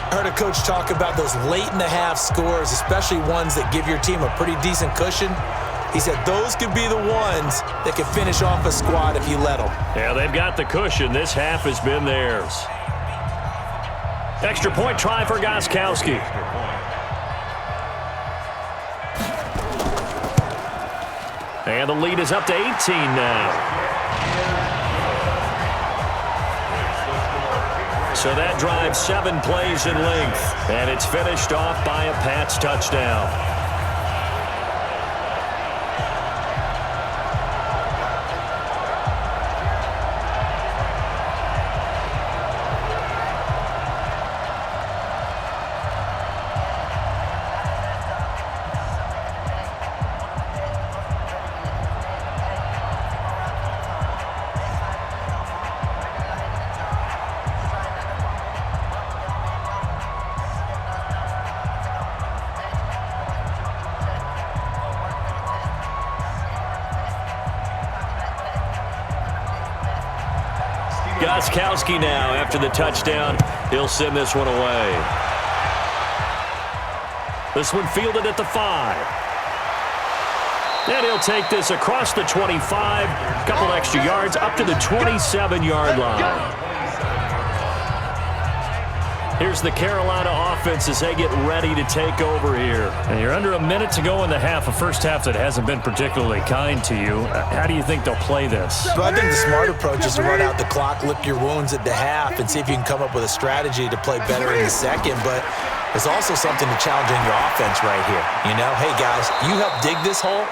I heard a coach talk about those late-in-the-half scores, especially ones that give your team a pretty decent cushion. He said those could be the ones that could finish off a squad if you let them. Yeah, they've got the cushion. This half has been theirs. Extra point try for Gostkowski. And the lead is up to 18 now. So that drives 7 plays in length, and it's finished off by a Pats touchdown. Gostkowski now, after the touchdown, he'll send this one away. This one fielded at the 5. And he'll take this across the 25, a couple extra yards, up to the 27-yard line. Here's the Carolina offense as they get ready to take over here. And you're under a minute to go in the half, a first half that hasn't been particularly kind to you. How do you think they'll play this? Well, I think the smart approach is to run out the clock, lick your wounds at the half, and see if you can come up with a strategy to play better in the second. But there's also something to challenging your offense right here. You know, hey, guys, you help dig this hole.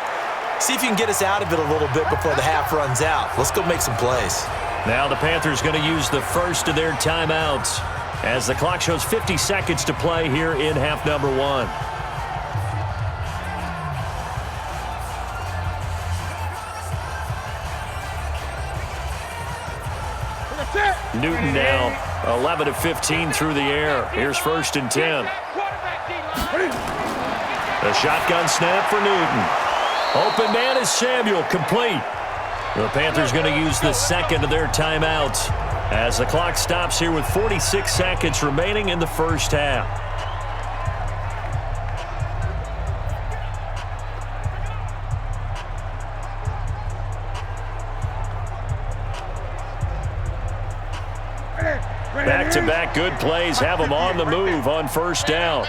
See if you can get us out of it a little bit before the half runs out. Let's go make some plays. Now the Panthers going to use the first of their timeouts as the clock shows 50 seconds to play here in half number 1. Newton now 11 of 15 through the air. Here's 1st and 10. The shotgun snap for Newton. Open man is Samuel, complete. The Panthers going to use the second of their timeouts as the clock stops here with 46 seconds remaining in the first half. Back-to-back good plays have them on the move on first down.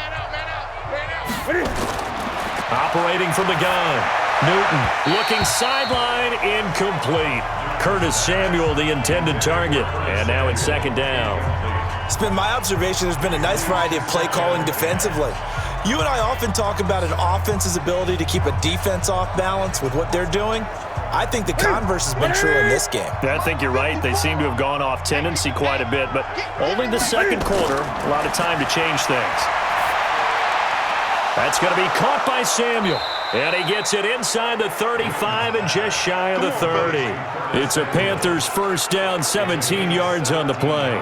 Operating from the gun. Newton looking sideline, incomplete. Curtis Samuel, the intended target. And now it's 2nd down. It's been my observation there's been a nice variety of play calling defensively. You and I often talk about an offense's ability to keep a defense off balance with what they're doing. I think the converse has been true in this game. I think you're right. They seem to have gone off tendency quite a bit, but only the second quarter, a lot of time to change things. That's going to be caught by Samuel. And he gets it inside the 35 and just shy of the 30. It's a Panthers first down, 17 yards on the play.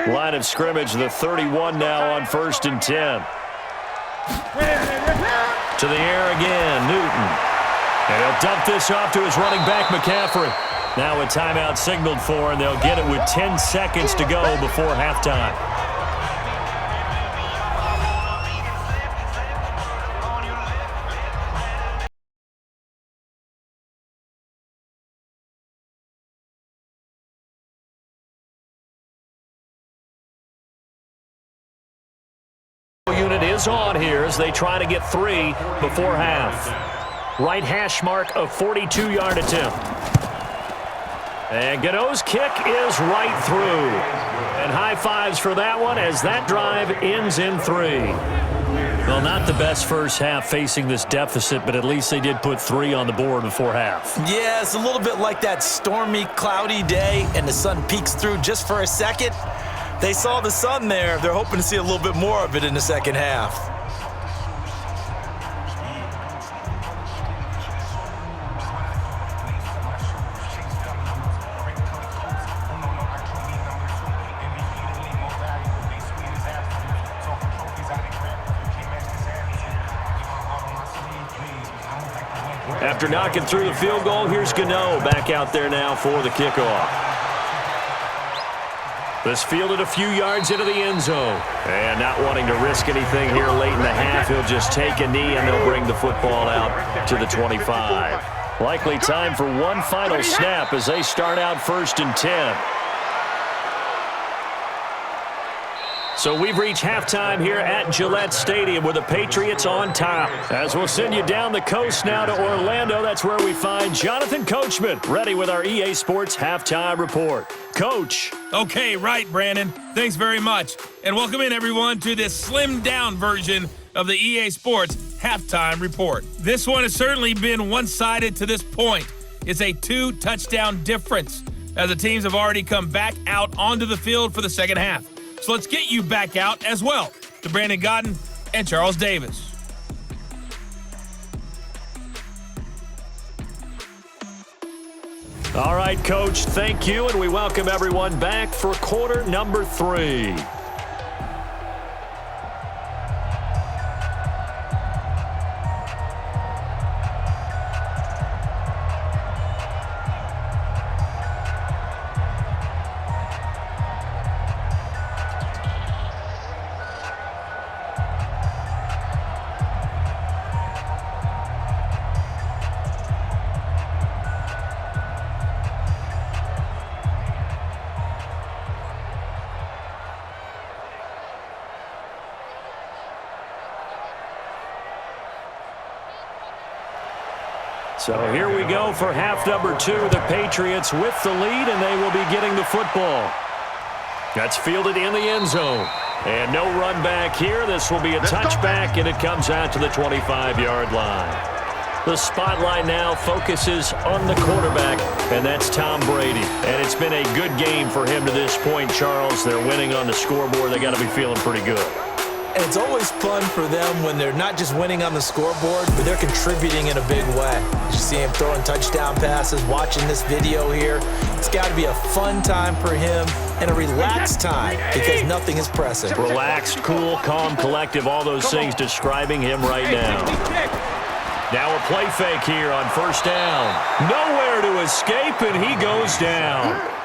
Line of scrimmage, the 31 now on 1st and 10. To the air again, Newton. And he'll dump this off to his running back, McCaffrey. Now a timeout signaled for, and they'll get it with 10 seconds to go before halftime. Unit is on here as they try to get 3 before half. Right hash mark of 42-yard attempt. And Godot's kick is right through. And high fives for that one as that drive ends in 3. Well, not the best first half facing this deficit, but at least they did put 3 on the board before half. Yeah, it's a little bit like that stormy, cloudy day, and the sun peeks through just for a second. They saw the sun there. They're hoping to see a little bit more of it in the second half. After knocking through the field goal, here's Gano back out there now for the kickoff. This fielded a few yards into the end zone. And not wanting to risk anything here late in the half, he'll just take a knee and they'll bring the football out to the 25. Likely time for one final snap as they start out 1st and 10. So we've reached halftime here at Gillette Stadium with the Patriots on top. As we'll send you down the coast now to Orlando, that's where we find Jonathan Coachman ready with our EA Sports Halftime Report. Coach. Okay, right, Brandon. Thanks very much. And welcome in, everyone, to this slimmed-down version of the EA Sports Halftime Report. This one has certainly been one-sided to this point. It's a 2-touchdown difference as the teams have already come back out onto the field for the second half. So let's get you back out as well to Brandon Godden and Charles Davis. All right, Coach, thank you, and we welcome everyone back for quarter number 3. So here we go for half number 2. The Patriots with the lead, and they will be getting the football. That's fielded in the end zone. And no run back here. This will be a touchback, and it comes out to the 25-yard line. The spotlight now focuses on the quarterback, and that's Tom Brady. And it's been a good game for him to this point, Charles. They're winning on the scoreboard. They got to be feeling pretty good. And it's always fun for them when they're not just winning on the scoreboard, but they're contributing in a big way. You see him throwing touchdown passes, watching this video here. It's got to be a fun time for him and a relaxed time because nothing is pressing. Relaxed, cool, calm, collective, all those things describing him right now. Now a play fake here on first down. Nowhere to escape, and he goes down.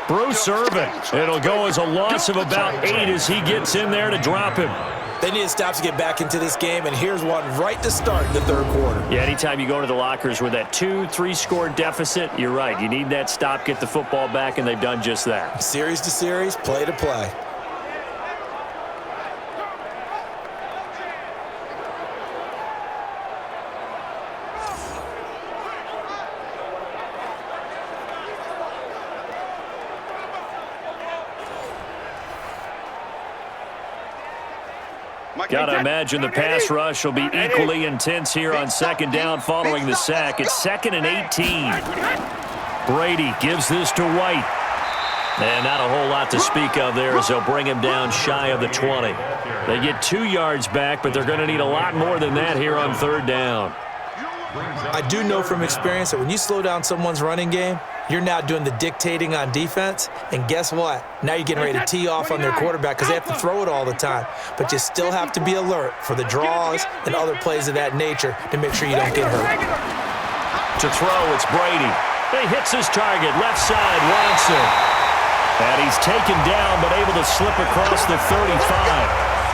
Bruce Irvin. It'll go as a loss of about 8 as he gets in there to drop him. They need to stop to get back into this game, and here's one right to start in the third quarter. Yeah, anytime you go to the lockers with that 2-3 score deficit, you're right. You need that stop, get the football back, and they've done just that. Series to series, play to play. Got to imagine the pass rush will be equally intense here on second down following the sack. It's 2nd and 18. Brady gives this to White. And not a whole lot to speak of there as they'll bring him down shy of the 20. They get 2 yards back, but they're going to need a lot more than that here on third down. I do know from experience that when you slow down someone's running game, you're now doing the dictating on defense, and guess what? Now you're getting ready to tee off on their quarterback because they have to throw it all the time. But you still have to be alert for the draws and other plays of that nature to make sure you don't get hurt. To throw, it's Brady. He hits his target, left side, Watson. And he's taken down but able to slip across the 35.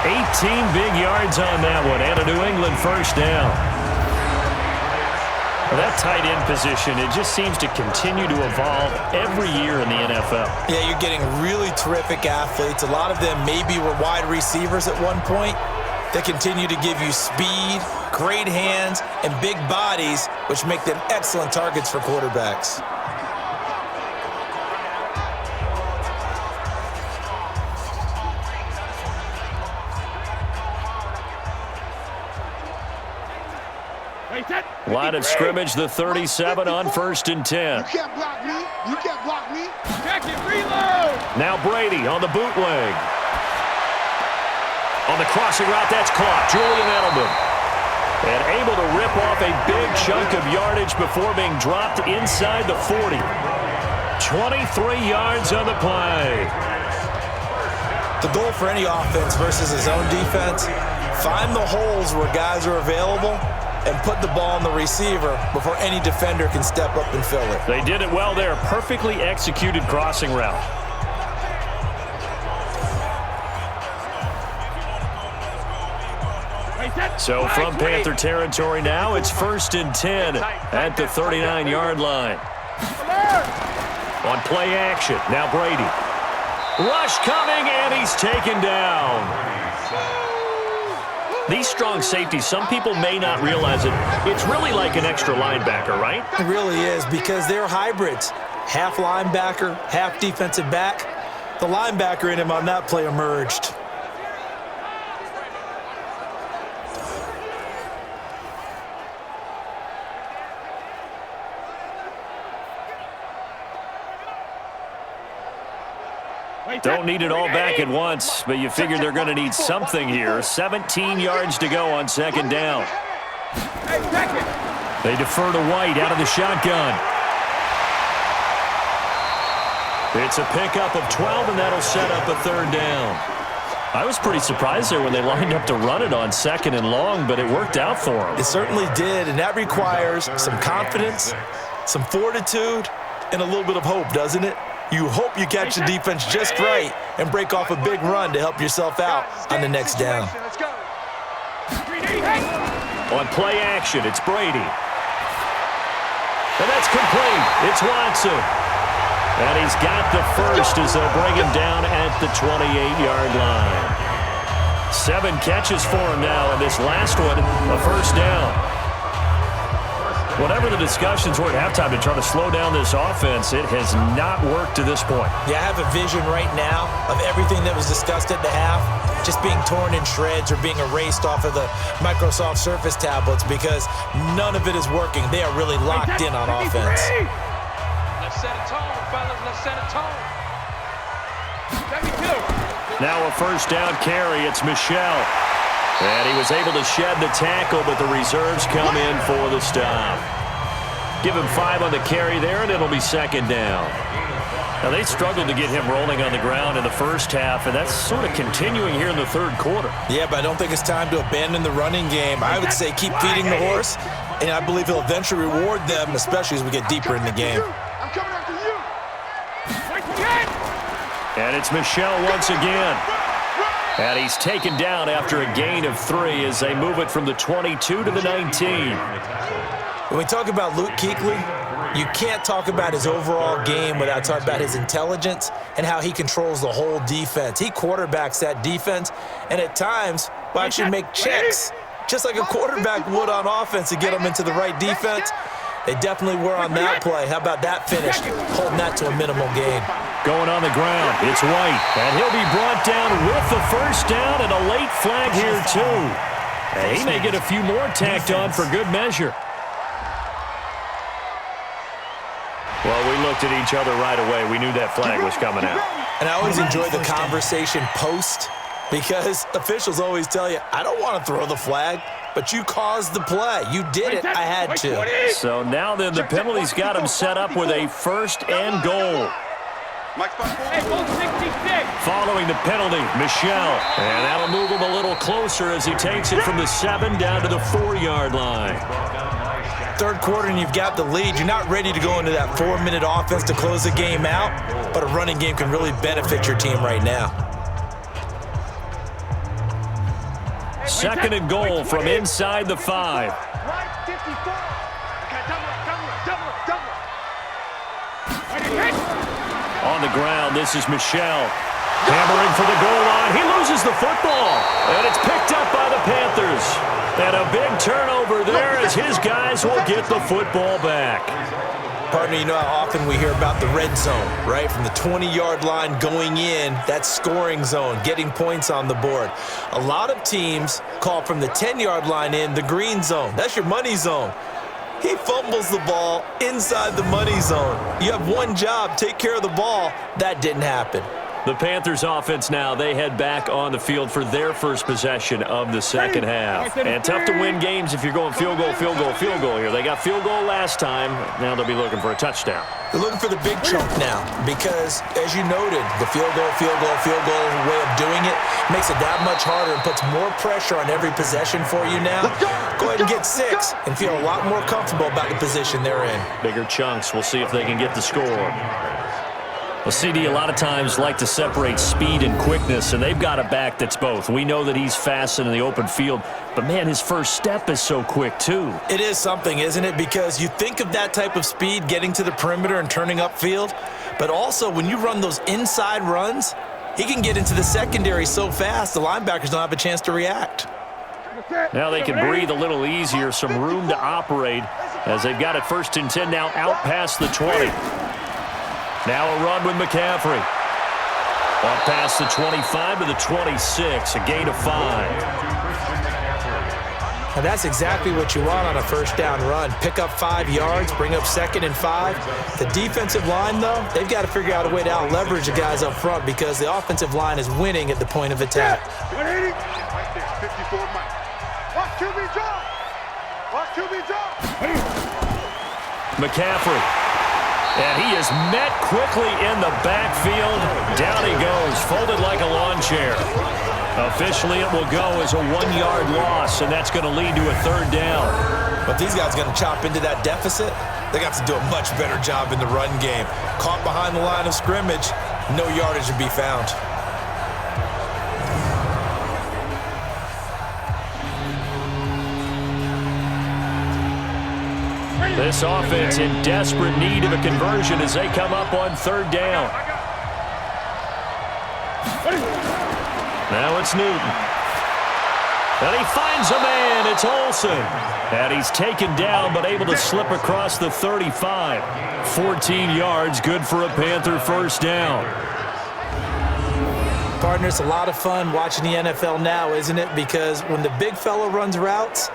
18 big yards on that one, and a New England first down. That tight end position, it just seems to continue to evolve every year in the NFL. Yeah, you're getting really terrific athletes. A lot of them maybe were wide receivers at one point. They continue to give you speed, great hands, and big bodies, which make them excellent targets for quarterbacks. Line of scrimmage, the 37 on 1st and 10. You can't block me. You can't block me. Check it, reload. Now Brady on the bootleg. On the crossing route, that's caught. Julian Edelman. And able to rip off a big chunk of yardage before being dropped inside the 40. 23 yards on the play. The goal for any offense versus his own defense, find the holes where guys are available and put the ball on the receiver before any defender can step up and fill it. They did it well there. Perfectly executed crossing route. So from Panther territory now, it's 1st and 10 at the 39-yard line. On play action, now Brady. Rush coming, and he's taken down. These strong safeties, some people may not realize it. It's really like an extra linebacker, right? It really is because they're hybrids. Half linebacker, half defensive back. The linebacker in him on that play emerged. Don't need it all back at once, but you figure they're going to need something here. 17 yards to go on second down. They defer to White out of the shotgun. It's a pickup of 12, and that'll set up a third down. I was pretty surprised there when they lined up to run it on 2nd and long, but it worked out for them. It certainly did, and that requires some confidence, some fortitude, and a little bit of hope, doesn't it? You hope you catch the defense just right and break off a big run to help yourself out on the next down. On play action, it's Brady. And that's complete. It's Watson. And he's got the first as they'll bring him down at the 28-yard line. 7 catches for him now, and this last one, a first down. Whatever the discussions were at halftime to try to slow down this offense, it has not worked to this point. Yeah, I have a vision right now of everything that was discussed at the half just being torn in shreds or being erased off of the Microsoft Surface tablets because none of it is working. They are really locked in on offense. Let's set a tone, fellas. Let's set a tone. Now a first down carry. It's Michelle. And he was able to shed the tackle, but the reserves come in for the stop. Give him 5 on the carry there, and it'll be 2nd down. Now, they struggled to get him rolling on the ground in the first half, and that's sort of continuing here in the third quarter. Yeah, but I don't think it's time to abandon the running game. I would say keep feeding the horse, and I believe he'll eventually reward them, especially as we get deeper in the game. I'm coming after you. And it's Michelle once again. And he's taken down after a gain of 3 as they move it from the 22 to the 19. When we talk about Luke Kuechly, you can't talk about his overall game without talking about his intelligence and how he controls the whole defense. He quarterbacks that defense, and at times will actually make checks, just like a quarterback would on offense to get them into the right defense. They definitely were on that play. How about that finish? Holding that to a minimal gain. Going on the ground, it's White, and he'll be brought down with the first down and a late flag here too. And he may get a few more tacked on for good measure. Well, we looked at each other right away. We knew that flag was coming out. And I always enjoy the conversation post because officials always tell you, I don't want to throw the flag, but you caused the play. You did it. I had to. So now then the penalty's got him set up with a 1st and goal. Following the penalty, Michelle. And that'll move him a little closer as he takes it from the 7 down to the 4-yard line. Third quarter and you've got the lead. You're not ready to go into that 4-minute offense to close the game out, but a running game can really benefit your team right now. 2nd and goal from inside the 5. On the ground, this is Michelle. Hammering for the goal line. He loses the football. And it's picked up by the Panthers. And a big turnover there as his guys will get the football back. Partner, you know how often we hear about the red zone, right? From the 20-yard line going in, that scoring zone, getting points on the board. A lot of teams call from the 10-yard line in the green zone. That's your money zone. He fumbles the ball inside the money zone. You have one job, take care of the ball. That didn't happen. The Panthers offense now, they head back on the field for their first possession of the second half. And tough to win games if you're going field goal, field goal, field goal here. They got field goal last time. Now they'll be looking for a touchdown. They're looking for the big chunk now because, as you noted, the field goal way of doing it makes it that much harder and puts more pressure on every possession for you now. Go ahead and get 6 and feel a lot more comfortable about the position they're in. Bigger chunks. We'll see if they can get the score. Well, CD, a lot of times like to separate speed and quickness, and they've got a back that's both. We know that he's fast in the open field, but, man, his first step is so quick, too. It is something, isn't it? Because you think of that type of speed getting to the perimeter and turning upfield, but also when you run those inside runs, he can get into the secondary so fast the linebackers don't have a chance to react. Now they can breathe a little easier, some room to operate as they've got it 1st and 10 now out past the 20. Now a run with McCaffrey. Up past the 25 to the 26, a gain of 5. And that's exactly what you want on a first down run. Pick up 5 yards, bring up 2nd and 5. The defensive line, though, they've got to figure out a way to out-leverage the guys up front because the offensive line is winning at the point of attack. Right there, 54 Mike. Watch QB drop. Watch QB drop. McCaffrey. And he is met quickly in the backfield. Down he goes, folded like a lawn chair. Officially, it will go as a 1-yard loss, and that's going to lead to a 3rd down. But these guys are going to chop into that deficit. They got to do a much better job in the run game. Caught behind the line of scrimmage, no yardage to be found. This offense in desperate need of a conversion as they come up on 3rd down. Now it's Newton. And he finds a man. It's Olsen. And he's taken down but able to slip across the 35. 14 yards, good for a Panther 1st down. Partner, it's a lot of fun watching the NFL now, isn't it? Because when the big fella runs routes,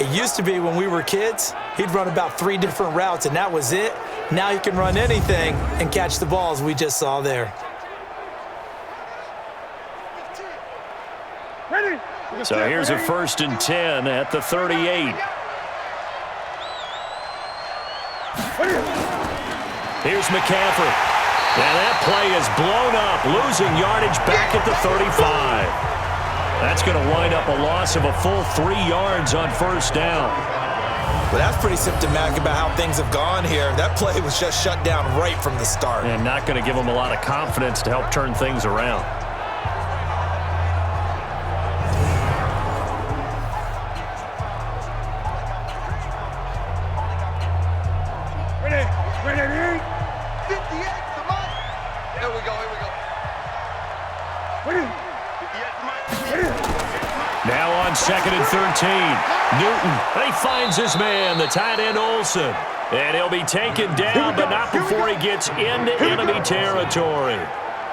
it used to be when we were kids, he'd run about 3 different routes, and that was it. Now he can run anything and catch the balls we just saw there. So here's a 1st and 10 at the 38. Here's McCaffrey. And that play is blown up, losing yardage back at the 35. That's going to wind up a loss of a full 3 yards on 1st down. Well, that's pretty symptomatic about how things have gone here. That play was just shut down right from the start. And not going to give them a lot of confidence to help turn things around. Ready. 58, come on. Here we go. Now on 2nd and 13. Newton, he finds his man, the tight end Olsen. And he'll be taken down, but not before he gets into enemy territory.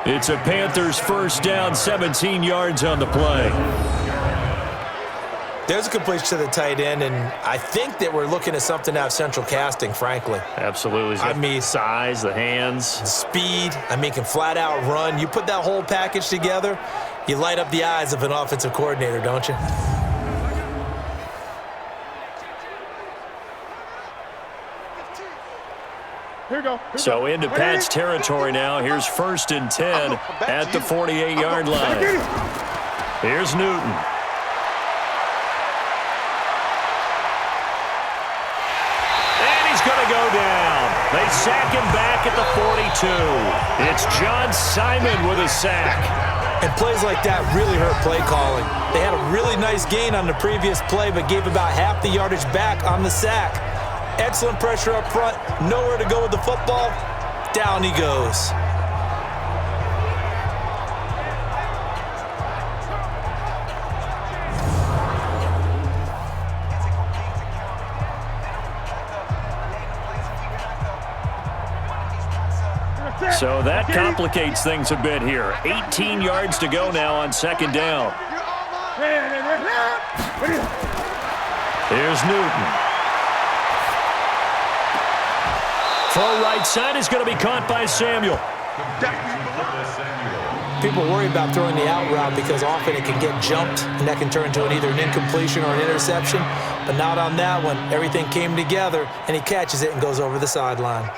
It's a Panthers 1st down, 17 yards on the play. There's a completion to the tight end, and I think that we're looking at something out of central casting, frankly. Absolutely. I mean, size, the hands. Speed, can flat out run. You put that whole package together, you light up the eyes of an offensive coordinator, don't you? So into Pat's territory now. Here's 1st and 10 at the 48-yard line. Here's Newton. And he's going to go down. They sack him back at the 42. It's John Simon with a sack. And plays like that really hurt play calling. They had a really nice gain on the previous play, but gave about half the yardage back on the sack. Excellent pressure up front, nowhere to go with the football. Down he goes. So that complicates things a bit here. 18 yards to go now on 2nd down. Here's Newton. Throw right side is going to be caught by Samuel. People worry about throwing the out route because often it can get jumped, and that can turn into either an incompletion or an interception. But not on that one. Everything came together, and he catches it and goes over the sideline.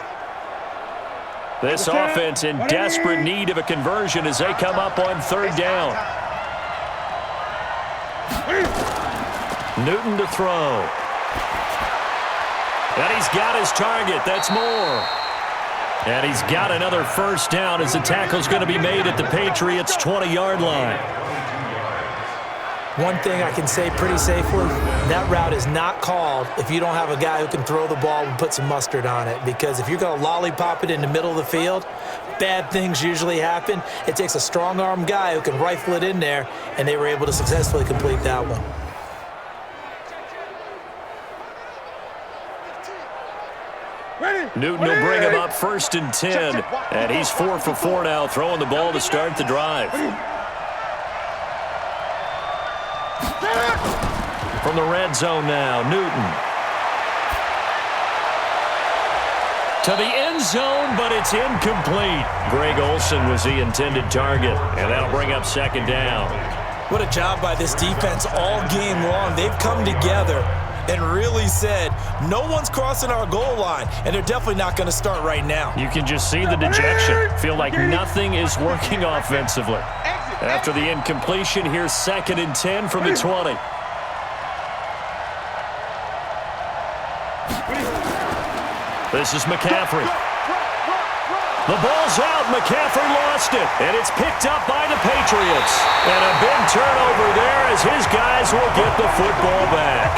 This offense in desperate need of a conversion as they come up on 3rd down. Newton to throw. And he's got his target. That's more. And he's got another 1st down as the tackle's going to be made at the Patriots' 20-yard line. One thing I can say pretty safely, that route is not called if you don't have a guy who can throw the ball and put some mustard on it. Because if you're going to lollipop it in the middle of the field, bad things usually happen. It takes a strong-arm guy who can rifle it in there, and they were able to successfully complete that one. Newton will bring him up 1st and 10. And he's 4 for 4 now, throwing the ball to start the drive. From the red zone now, Newton. To the end zone, but it's incomplete. Greg Olsen was the intended target, and that'll bring up 2nd down. What a job by this defense all game long. They've come together and really said, no one's crossing our goal line, and they're definitely not going to start right now. You can just see the dejection. Feel like nothing is working offensively. After the incompletion, here's 2nd and 10 from the 20. This is McCaffrey. The ball's out. McCaffrey lost it. And it's picked up by the Patriots. And a big turnover there as his guys will get the football back.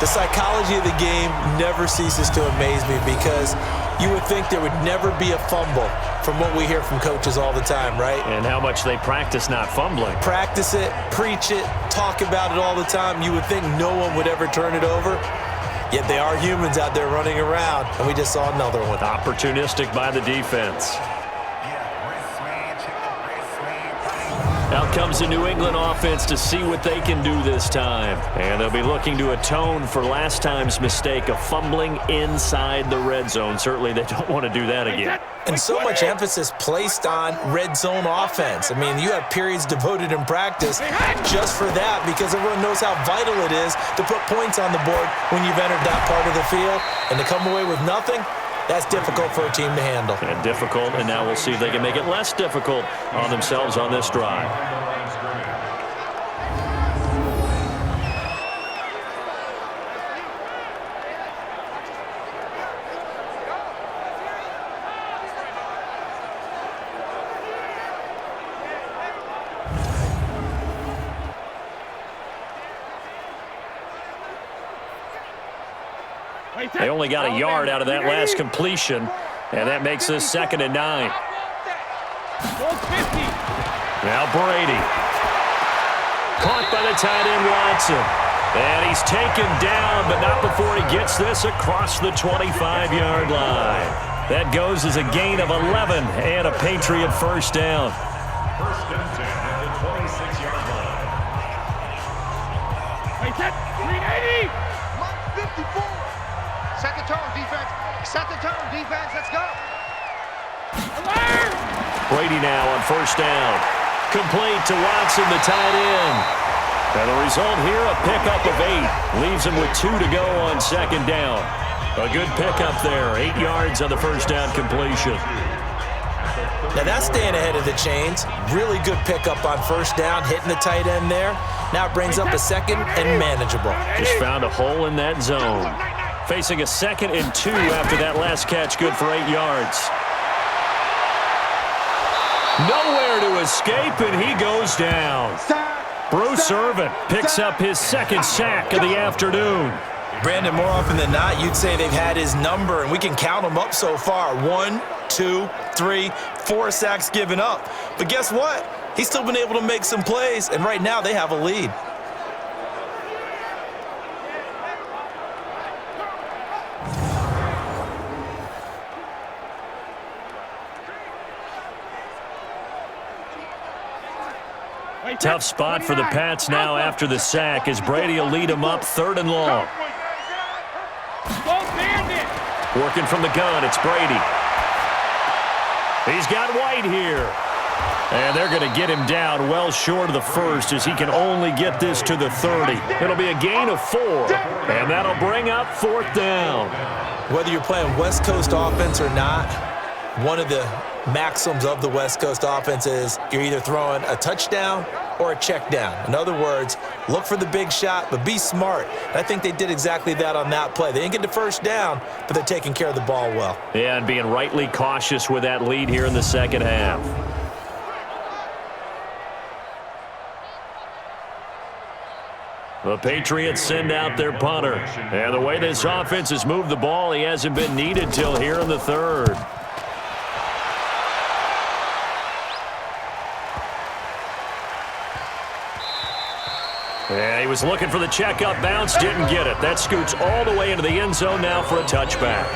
The psychology of the game never ceases to amaze me because you would think there would never be a fumble from what we hear from coaches all the time, right? And how much they practice not fumbling. Practice it, preach it, talk about it all the time. You would think no one would ever turn it over. Yet they are humans out there running around, and we just saw another one. Opportunistic by the defense. Out comes the New England offense to see what they can do this time. And they'll be looking to atone for last time's mistake of fumbling inside the red zone. Certainly they don't want to do that again. And so much emphasis placed on red zone offense. I mean, you have periods devoted in practice just for that because everyone knows how vital it is to put points on the board when you've entered that part of the field. And to come away with nothing, that's difficult for a team to handle. And difficult, and now we'll see if they can make it less difficult on themselves on this drive. They only got a yard out of that last completion, and that makes this 2nd and 9. Now Brady. Caught by the tight end Watson. And he's taken down, but not before he gets this across the 25-yard line. That goes as a gain of 11 and a Patriot first down. 1st and 10 at the 26-yard line. Mike 54. Set the tone, defense. Set the tone, defense. Let's go. Brady now on 1st down. Complete to Watson, the tight end. And the result here, a pickup of 8. Leaves him with 2 to go on 2nd down. A good pickup there. 8 yards on the 1st down completion. Now that's staying ahead of the chains. Really good pickup on 1st down, hitting the tight end there. Now it brings up a 2nd and manageable. Just found a hole in that zone. Facing a 2nd and 2 after that last catch, good for 8 yards. Nowhere to escape, and he goes down. Bruce Irvin picks up his 2nd sack of the afternoon. Brandon, more often than not, you'd say they've had his number, and we can count them up so far. 1, 2, 3, 4 sacks given up. But guess what? He's still been able to make some plays, and right now they have a lead. Tough spot for the Pats now after the sack as Brady will lead them up 3rd and long. Working from the gun, it's Brady. He's got White here. And they're going to get him down well short of the 1st as he can only get this to the 30. It'll be a gain of 4, and that'll bring up 4th down. Whether you're playing West Coast offense or not, one of the maxims of the West Coast offense is you're either throwing a touchdown or a check down. In other words, look for the big shot, but be smart. And I think they did exactly that on that play. They didn't get the 1st down, but they're taking care of the ball well. Yeah, and being rightly cautious with that lead here in the 2nd half. The Patriots send out their punter. And the way this offense has moved the ball, he hasn't been needed till here in the 3rd. Yeah, he was looking for the checkup bounce, didn't get it. That scoots all the way into the end zone now for a touchback.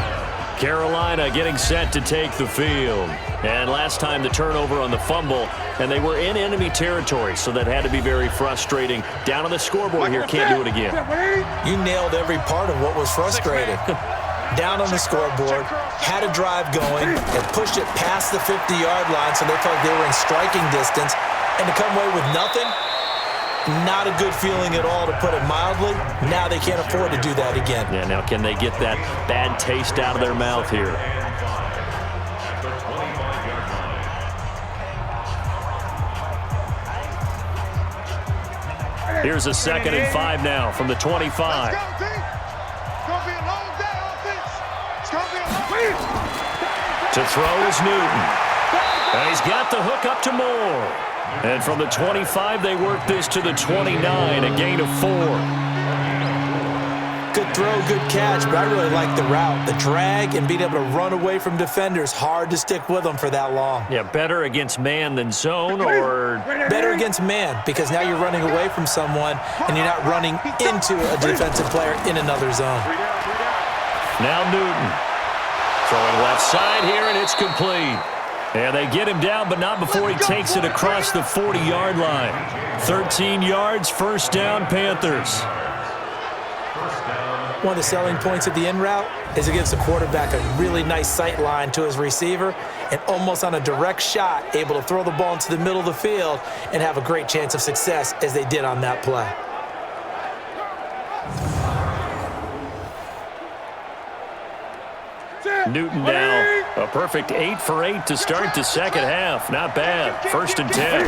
Carolina getting set to take the field. And last time the turnover on the fumble, and they were in enemy territory, so that had to be very frustrating. Down on the scoreboard here, can't do it again. You nailed every part of what was frustrating. Down on the scoreboard, had a drive going, and pushed it past the 50-yard line so they felt like they were in striking distance, and to come away with nothing, Not a good feeling at all, to put it mildly. Now they can't afford to do that again. Yeah, now can they get that bad taste out of their mouth here? Here's a 2nd and 5 now from the 25. To throw is Newton. And he's got the hook up to Moore. And from the 25, they work this to the 29, a gain of 4. Good throw, good catch, but I really like the route. The drag and being able to run away from defenders, hard to stick with them for that long. Yeah, better against man than zone, or? Better against man, because now you're running away from someone and you're not running into a defensive player in another zone. Now Newton. Throwing left side here, and it's complete. And they get him down, but not before he takes it across the 40-yard line. 13 yards, first down, Panthers. One of the selling points of the in route is it gives the quarterback a really nice sight line to his receiver and almost on a direct shot able to throw the ball into the middle of the field and have a great chance of success as they did on that play. Newton now a perfect 8 for 8 to start the second half. Not bad. 1st and 10.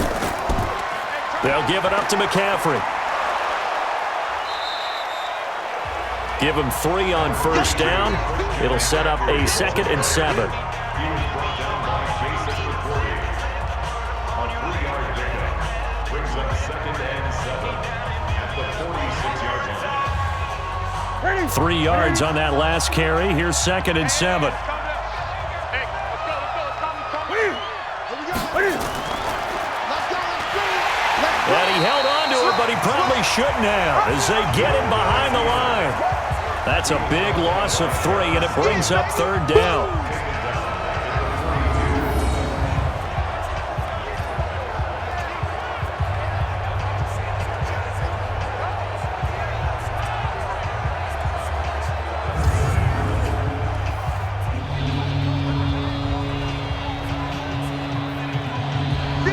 They'll give it up to McCaffrey. Give him 3 on first down. It'll set up a 2nd and 7. On 3-yard pickup. Brings up 2nd and 7 at the 46-yard line. 3 yards on that last carry. Here's 2nd and 7. And he held on to it, but he probably shouldn't have as they get him behind the line. That's a big loss of 3, and it brings up 3rd down.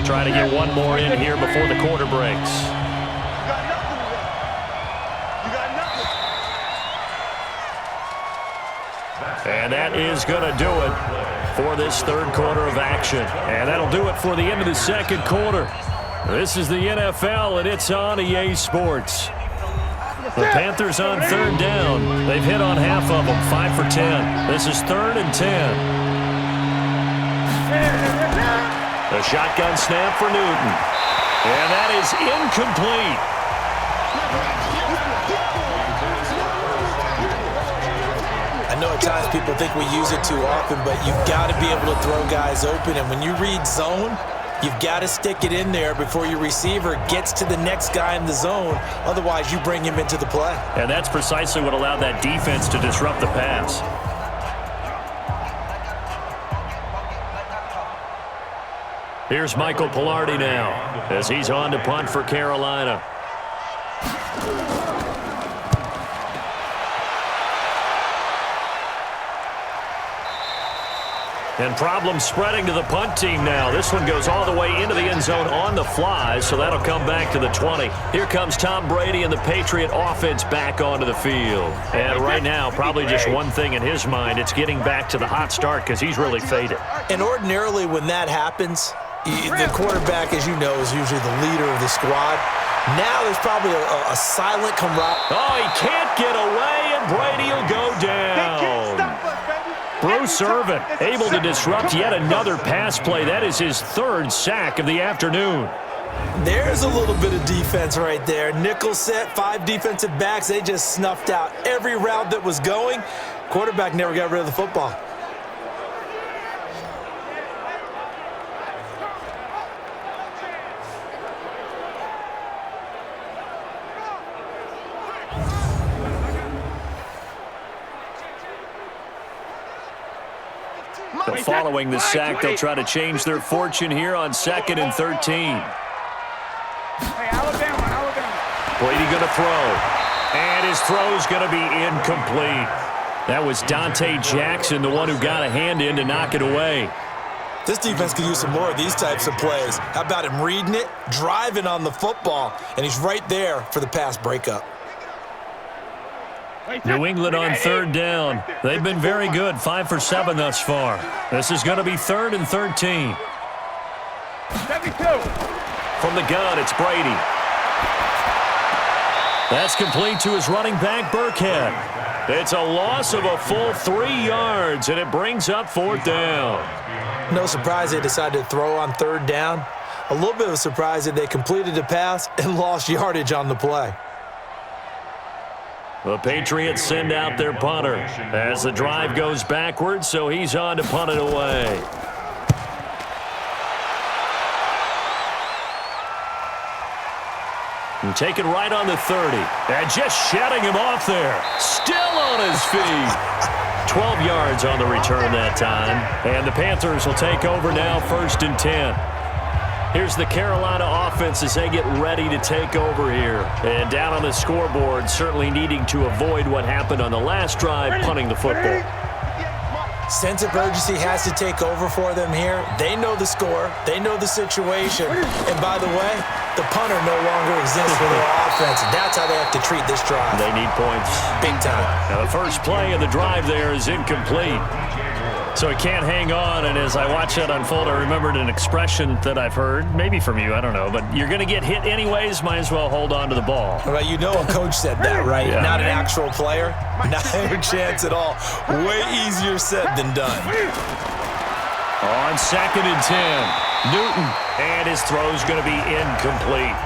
Try to get one more in here before the quarter breaks. And that is going to do it for this 3rd quarter of action. And that'll do it for the end of the 2nd quarter. This is the NFL, and it's on EA Sports. The Panthers on 3rd down. They've hit on half of them, 5 for 10. This is 3rd and 10. The shotgun snap for Newton. And that is incomplete. I know at times people think we use it too often, but you've got to be able to throw guys open. And when you read zone, you've got to stick it in there before your receiver gets to the next guy in the zone. Otherwise, you bring him into the play. And that's precisely what allowed that defense to disrupt the pass. Here's Michael Pilardi now as he's on to punt for Carolina. And problems spreading to the punt team now. This one goes all the way into the end zone on the fly, so that'll come back to the 20. Here comes Tom Brady and the Patriot offense back onto the field. And right now, probably just one thing in his mind. It's getting back to the hot start because he's really faded. And ordinarily when that happens, the quarterback, as you know, is usually the leader of the squad. Now there's probably a silent camaraderie. Oh, he can't get away, and Brady will go down. Bruce Irvin able to disrupt yet another pass play. That is his 3rd sack of the afternoon. There's a little bit of defense right there. Nickel set, 5 defensive backs. They just snuffed out every route that was going. Quarterback never got rid of the football. Following the sack, they'll try to change their fortune here on 2nd and 13. Brady going to throw. And his throw's going to be incomplete. That was Dante Jackson, the one who got a hand in to knock it away. This defense could use some more of these types of plays. How about him reading it, driving on the football, and he's right there for the pass breakup. New England on third down. They've been very good, 5 for 7 thus far. This is going to be 3rd and 13. 72. From the gun, it's Brady. That's complete to his running back, Burkhead. It's a loss of a full 3 yards, and it brings up 4th down. No surprise they decided to throw on 3rd down. A little bit of a surprise that they completed the pass and lost yardage on the play. The Patriots send out their punter as the drive goes backwards, so he's on to punt it away. And take it right on the 30. And just shedding him off there. Still on his feet. 12 yards on the return that time. And the Panthers will take over now, 1st and 10. Here's the Carolina offense as they get ready to take over here. And down on the scoreboard, certainly needing to avoid what happened on the last drive, punting the football. Sense of urgency has to take over for them here. They know the score. They know the situation. And by the way, the punter no longer exists for their offense. And that's how they have to treat this drive. They need points. Big time. Now the first play of the drive there is incomplete. So he can't hang on, and as I watch that unfold, I remembered an expression that I've heard, maybe from you, I don't know, but you're going to get hit anyways, might as well hold on to the ball. Well, you know a coach said that, right? Yeah. Not an actual player. Not a chance at all. Way easier said than done. On 2nd and 10, Newton, and his throw's going to be incomplete.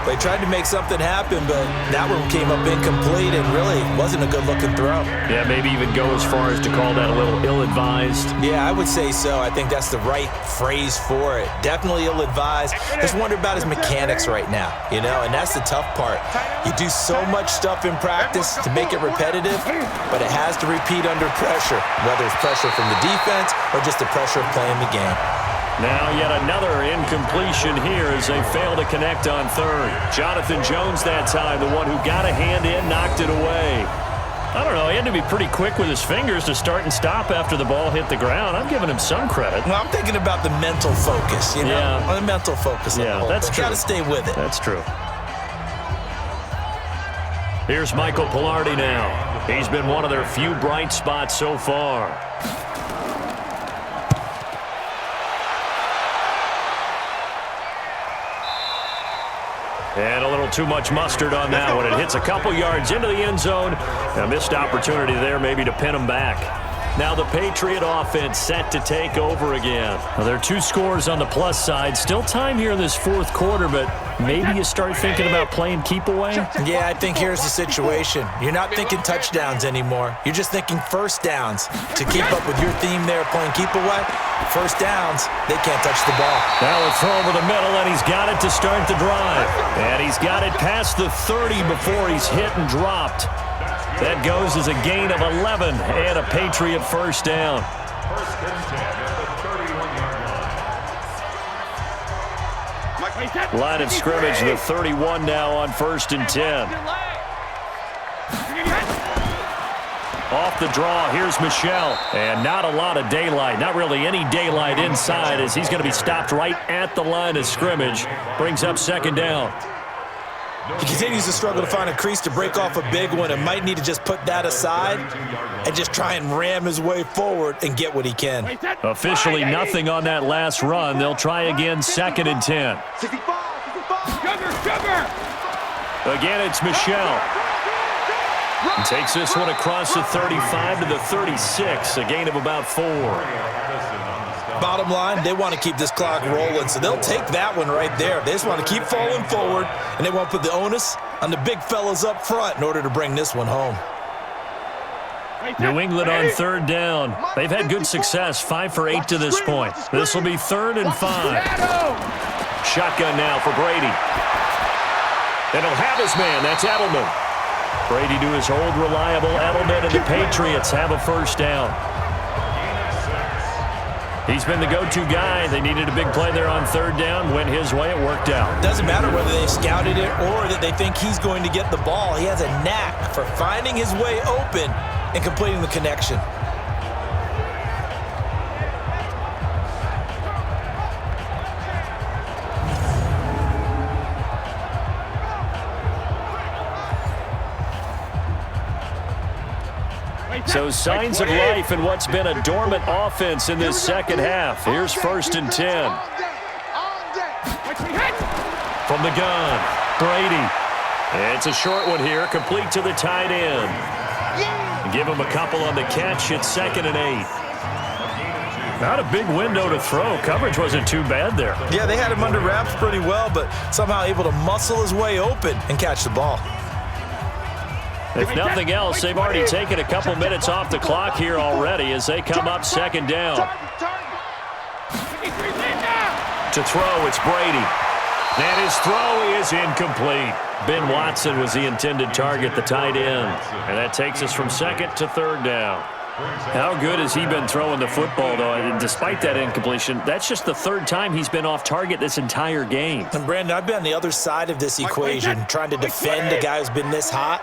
They tried to make something happen, but that one came up incomplete and really wasn't a good-looking throw. Yeah, maybe even go as far as to call that a little ill-advised. Yeah, I would say so. I think that's the right phrase for it. Definitely ill-advised. Just wonder about his mechanics right now, you know, and that's the tough part. You do so much stuff in practice to make it repetitive, but it has to repeat under pressure, whether it's pressure from the defense or just the pressure of playing the game. Now yet another incompletion here as they fail to connect on 3rd. Jonathan Jones that time, the one who got a hand in, knocked it away. I don't know, he had to be pretty quick with his fingers to start and stop after the ball hit the ground. I'm giving him some credit. Well, I'm thinking about the mental focus, you know? Yeah. On the mental focus. Yeah, that's true. Got to stay with it. That's true. Here's Michael Pilardi now. He's been one of their few bright spots so far. And a little too much mustard on that one. It hits a couple yards into the end zone. A missed opportunity there maybe to pin him back. Now the Patriot offense set to take over again. Now there are 2 scores on the plus side. Still time here in this 4th quarter, but maybe you start thinking about playing keep away? Yeah, I think here's the situation. You're not thinking touchdowns anymore. You're just thinking first downs. To keep up with your theme there, playing keep away, first downs, they can't touch the ball. Now a throw over the middle, and he's got it to start the drive. And he's got it past the 30 before he's hit and dropped. That goes as a gain of 11 and a Patriot first down. 1st and 10 at the 31-yard line. Line of scrimmage, the 31 now on 1st and 10. Off the draw, here's Michel. And not a lot of daylight, not really any daylight inside as he's going to be stopped right at the line of scrimmage. Brings up 2nd down. He continues to struggle to find a crease to break off a big one and might need to just put that aside and just try and ram his way forward and get what he can. Officially nothing on that last run. They'll try again, 2nd and 10. 65. Sugar. Again, it's Michel. And takes this one across the 35 to the 36, a gain of about 4. Bottom line, they want to keep this clock rolling, so they'll take that one right there. They just want to keep falling forward, and they want to put the onus on the big fellas up front in order to bring this one home. New England on 3rd down. They've had good success, 5 for 8 to this point. This will be 3rd and 5. Shotgun now for Brady. And he'll have his man. That's Edelman. Brady to his old reliable Edelman, and the Patriots have a first down. He's been the go-to guy. They needed a big play there on 3rd down. Went his way. It worked out. Doesn't matter whether they've scouted it or that they think he's going to get the ball. He has a knack for finding his way open and completing the connection. So signs of life in what's been a dormant offense in this second half. Here's 1st and 10. From the gun, Brady. It's a short one here, complete to the tight end. Give him a couple on the catch. It's 2nd and 8. Not a big window to throw. Coverage wasn't too bad there. Yeah, they had him under wraps pretty well, but somehow able to muscle his way open and catch the ball. If nothing else, they've already taken a couple minutes off the clock here already as they come up 2nd down. To throw, it's Brady. And his throw is incomplete. Ben Watson was the intended target, the tight end. And that takes us from 2nd to 3rd down. How good has he been throwing the football, though? And despite that incompletion, that's just the 3rd time he's been off target this entire game. And, Brandon, I've been on the other side of this equation, trying to defend a guy who's been this hot,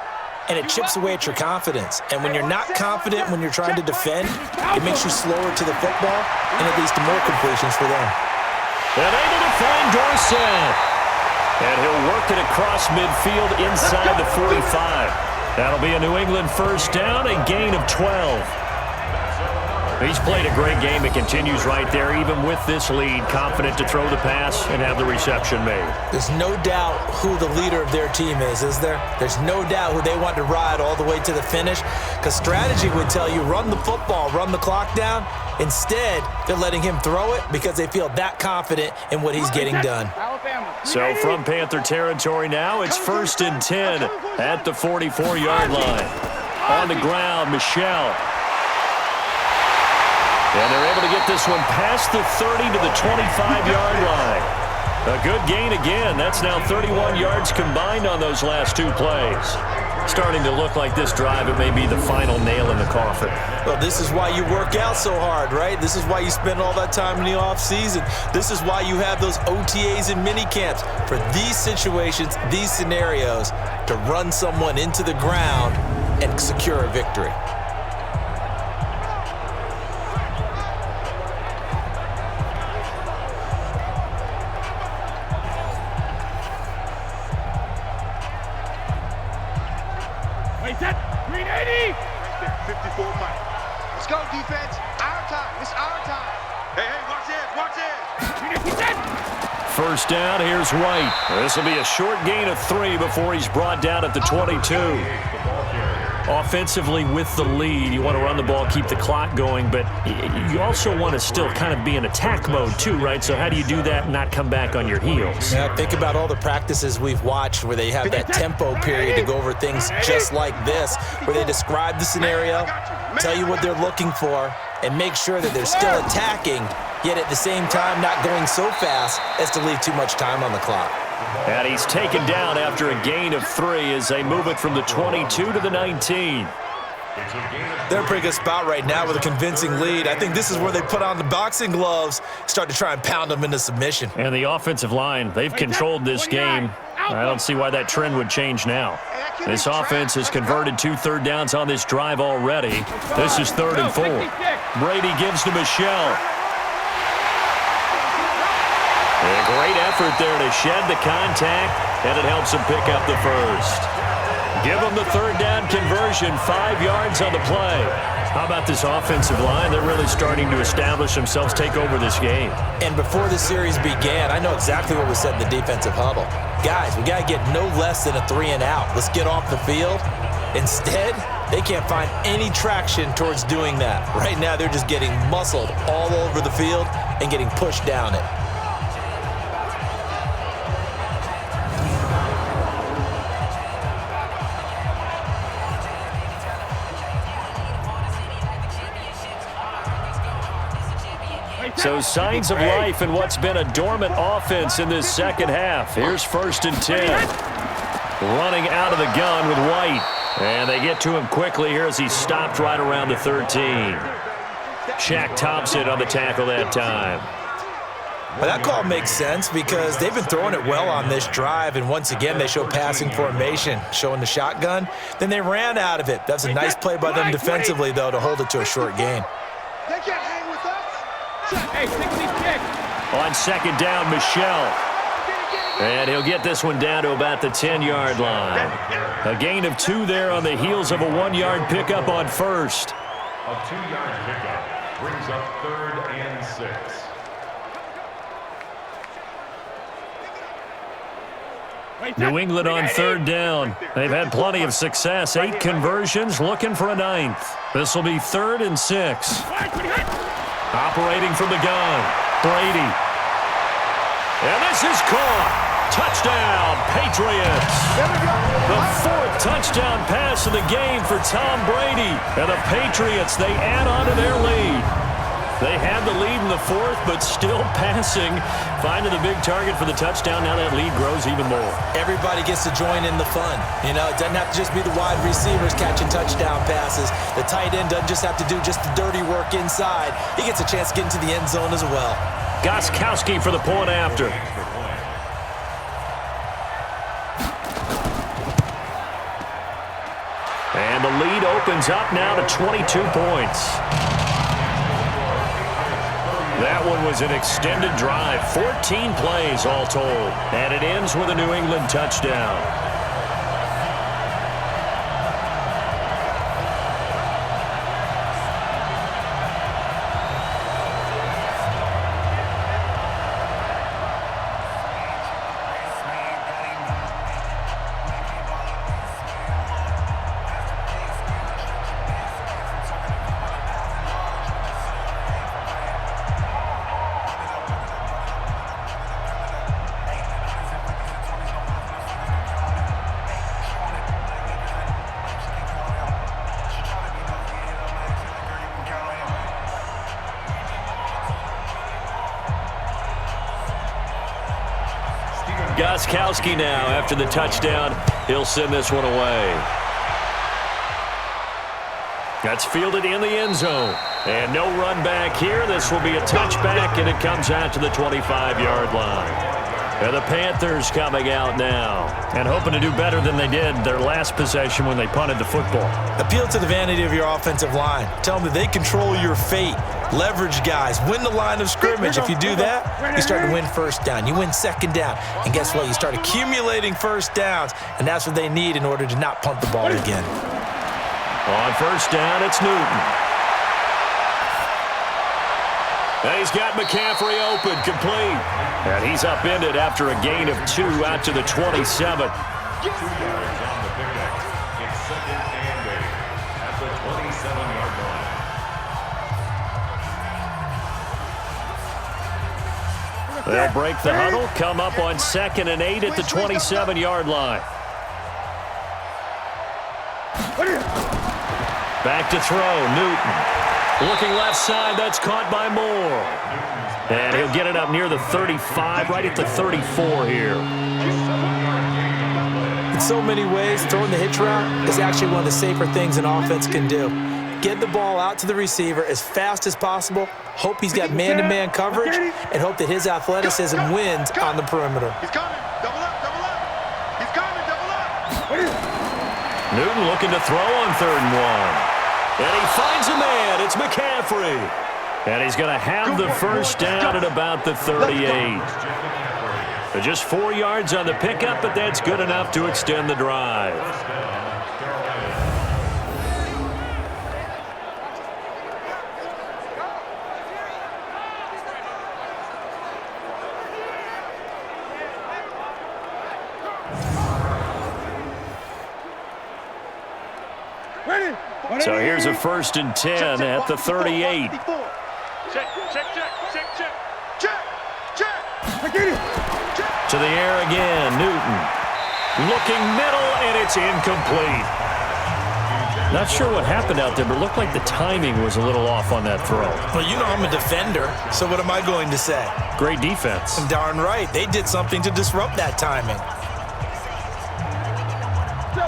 and it chips away at your confidence. And when you're not confident when you're trying to defend, it makes you slower to the football, and it leads to more completions for them. And able to find Dorsett. And he'll work it across midfield inside the 45. That'll be a New England 1st down, a gain of 12. He's played a great game. It continues right there, even with this lead, confident to throw the pass and have the reception made. There's no doubt who the leader of their team is there? There's no doubt who they want to ride all the way to the finish, because strategy would tell you run the football, run the clock down. Instead, they're letting him throw it because they feel that confident in what he's getting done. So from Panther territory now, it's 1st and 10 at the 44-yard line. On the ground, Michel. And they're able to get this one past the 30 to the 25-yard line. A good gain again. That's now 31 yards combined on those last 2 plays. Starting to look like this drive, it may be the final nail in the coffin. Well, this is why you work out so hard, right? This is why you spend all that time in the offseason. This is why you have those OTAs and mini camps for these situations, these scenarios, to run someone into the ground and secure a victory. Set, 380. 54 Mike. Let's go, defense. Our time. It's our time. Hey, watch it. 380 set. 1st down, here's White. This will be a short gain of 3 before he's brought down at the 22. Offensively with the lead, you want to run the ball, keep the clock going, but you also want to still kind of be in attack mode too, right? So how do you do that and not come back on your heels? Yeah, think about all the practices we've watched where they have that tempo period to go over things just like this, where they describe the scenario, tell you what they're looking for, and make sure that they're still attacking, yet at the same time not going so fast as to leave too much time on the clock. And he's taken down after a gain of 3 as they move it from the 22 to the 19. They're in a pretty good spot right now with a convincing lead. I think this is where they put on the boxing gloves, start to try and pound them into submission. And the offensive line, they've controlled this game. I don't see why that trend would change now. This offense has converted 2 third downs on this drive already. This is 3rd and 4. Brady gives to Michel. A great effort there to shed the contact, and it helps him pick up the 1st. Give him the 3rd down conversion, 5 yards on the play. How about this offensive line? They're really starting to establish themselves, take over this game. And before the series began, I know exactly what was said in the defensive huddle. Guys, we got to get no less than a 3 and out. Let's get off the field. Instead, they can't find any traction towards doing that. Right now, they're just getting muscled all over the field and getting pushed down it. So signs of life in what's been a dormant offense in this second half. Here's 1st and 10. Running out of the gun with White. And they get to him quickly here as he stopped right around the 13. Shaq Thompson on the tackle that time. Well, that call makes sense because they've been throwing it well on this drive, and once again they show passing formation, showing the shotgun. Then they ran out of it. That's a nice play by them defensively, though, to hold it to a short gain. They can't hang with us. Hey, 60 kick. On 2nd down, Michel. And he'll get this one down to about the 10-yard line. A gain of 2 there on the heels of a 1-yard pickup on first. A 2-yard pickup brings up 3rd and 6. New England on 3rd down. They've had plenty of success. 8 conversions, looking for a 9th. This will be 3rd and 6. Operating from the gun, Brady. And this is caught. Touchdown, Patriots. The 4th touchdown pass of the game for Tom Brady. And the Patriots, they add on to their lead. They had the lead in the 4th, but still passing. Finding the big target for the touchdown. Now that lead grows even more. Everybody gets to join in the fun. You know, it doesn't have to just be the wide receivers catching touchdown passes. The tight end doesn't just have to do just the dirty work inside. He gets a chance to get into the end zone as well. Gostkowski for the point after. And the lead opens up now to 22 points. That one was an extended drive, 14 plays all told. And it ends with a New England touchdown. Gostkowski now after the touchdown. He'll send this one away. That's fielded in the end zone. And no run back here. This will be a touchback, and it comes out to the 25-yard line. And the Panthers coming out now and hoping to do better than they did their last possession when they punted the football. Appeal to the vanity of your offensive line. Tell them that they control your fate. Leverage guys. Win the line of scrimmage. If you do that, you start to win first down. You win second down. And guess what? You start accumulating first downs, and that's what they need in order to not punt the ball again. On first down, it's Newton. And he's got McCaffrey open, complete. And he's upended after a gain of 2 out to the 27. 2 yards on the pickup. It's 2nd and 8 at the 27-yard line. They'll break the huddle, come up on 2nd and 8 at the 27-yard line. Back to throw, Newton. Looking left side, that's caught by Moore. And he'll get it up near the 35, right at the 34 here. In so many ways, throwing the hitch route is actually one of the safer things an offense can do. Get the ball out to the receiver as fast as possible, hope he's got man-to-man coverage, and hope that his athleticism wins on the perimeter. He's coming. Double up, double up. He's coming, double up. Newton looking to throw on 3rd and 1. And he finds a man. It's McCaffrey. And he's going to have the first down at about the 38. Just 4 yards on the pickup, but that's good enough to extend the drive. So here's a 1st and 10 at the 38. Check, check, check, check, check, check, check. To the air again, Newton. Looking middle, and it's incomplete. Not sure what happened out there, but it looked like the timing was a little off on that throw. Well, you know I'm a defender, so what am I going to say? Great defense. Darn right. They did something to disrupt that timing.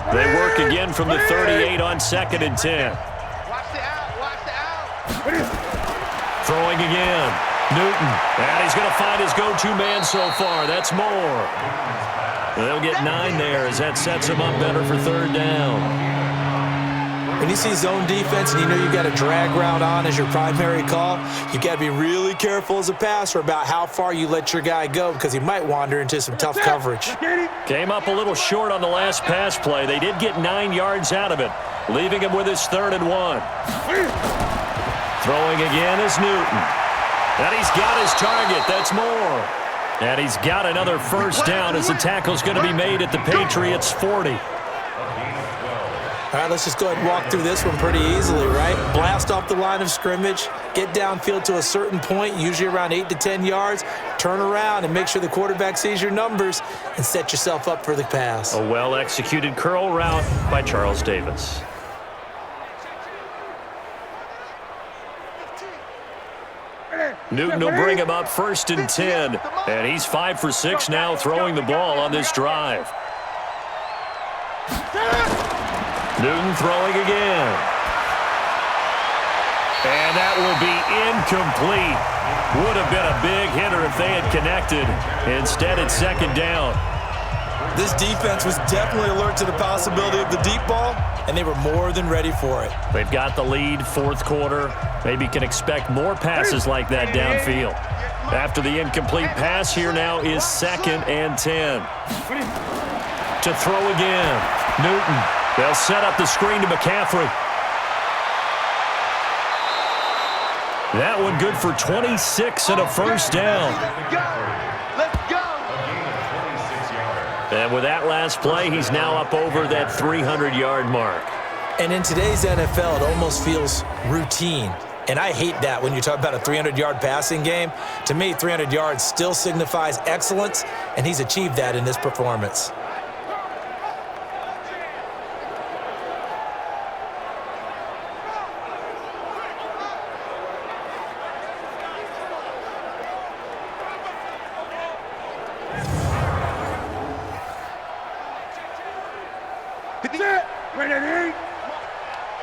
They work again from the 38 on 2nd and 10. Watch the out, watch the out. Throwing again. Newton. And he's going to find his go-to man so far. That's Moore. They'll get 9 there as that sets him up better for 3rd down. When you see zone defense and you know you got a drag route on as your primary call, you got to be really careful as a passer about how far you let your guy go because he might wander into some tough coverage. Came up a little short on the last pass play. They did get 9 yards out of it, leaving him with his 3rd and 1. Throwing again is Newton. And he's got his target. That's more. And he's got another first down as the tackle's going to be made at the Patriots' 40. All right, let's just go ahead and walk through this one pretty easily, right? Blast off the line of scrimmage, get downfield to a certain point, usually around 8 to 10 yards, turn around and make sure the quarterback sees your numbers and set yourself up for the pass. A well-executed curl route by Charles Davis. Newton will bring him up 1st and 10, and he's 5 for 6 now throwing the ball on this drive. Newton throwing again. And that will be incomplete. Would have been a big hitter if they had connected. Instead, it's 2nd down. This defense was definitely alert to the possibility of the deep ball, and they were more than ready for it. They've got the lead, 4th quarter. Maybe can expect more passes like that downfield. After the incomplete pass, here now is 2nd and 10. To throw again. Newton. They'll set up the screen to McCaffrey. That one good for 26 and a first down. Let's go. And with that last play, he's now up over that 300-yard mark. And in today's NFL, it almost feels routine. And I hate that when you talk about a 300-yard passing game. To me, 300 yards still signifies excellence, and he's achieved that in this performance.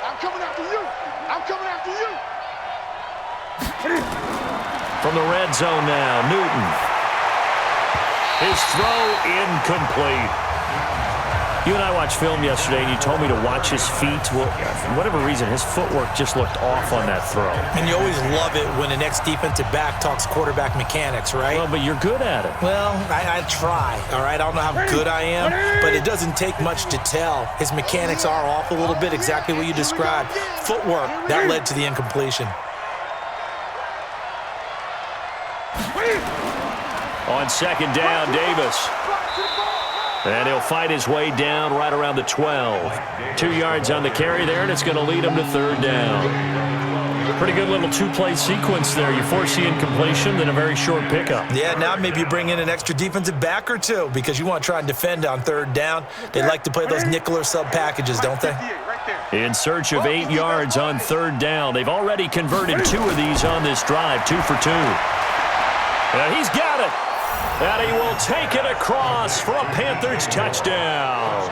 I'm coming after you. I'm coming after you. From the red zone now, Newton. His throw incomplete. You and I watched film yesterday, and you told me to watch his feet. Well, for whatever reason, his footwork just looked off on that throw. And you always love it when an ex-defensive back talks quarterback mechanics, right? Well, but you're good at it. Well, I try, all right? I don't know how good I am, but it doesn't take much to tell. His mechanics are off a little bit, exactly what you described. Footwork, that led to the incompletion. On 2nd down, Davis. And he'll fight his way down right around the 12. 2 yards on the carry there, and it's going to lead him to 3rd down. Pretty good little 2-play sequence there. You force the incompletion, then a very short pickup. Yeah, now maybe you bring in an extra defensive back or two because you want to try and defend on 3rd down. They like to play those nickel or sub packages, don't they? In search of 8 yards on 3rd down. They've already converted 2 of these on this drive, 2 for 2. And he's got it. And he will take it across for a Panthers touchdown.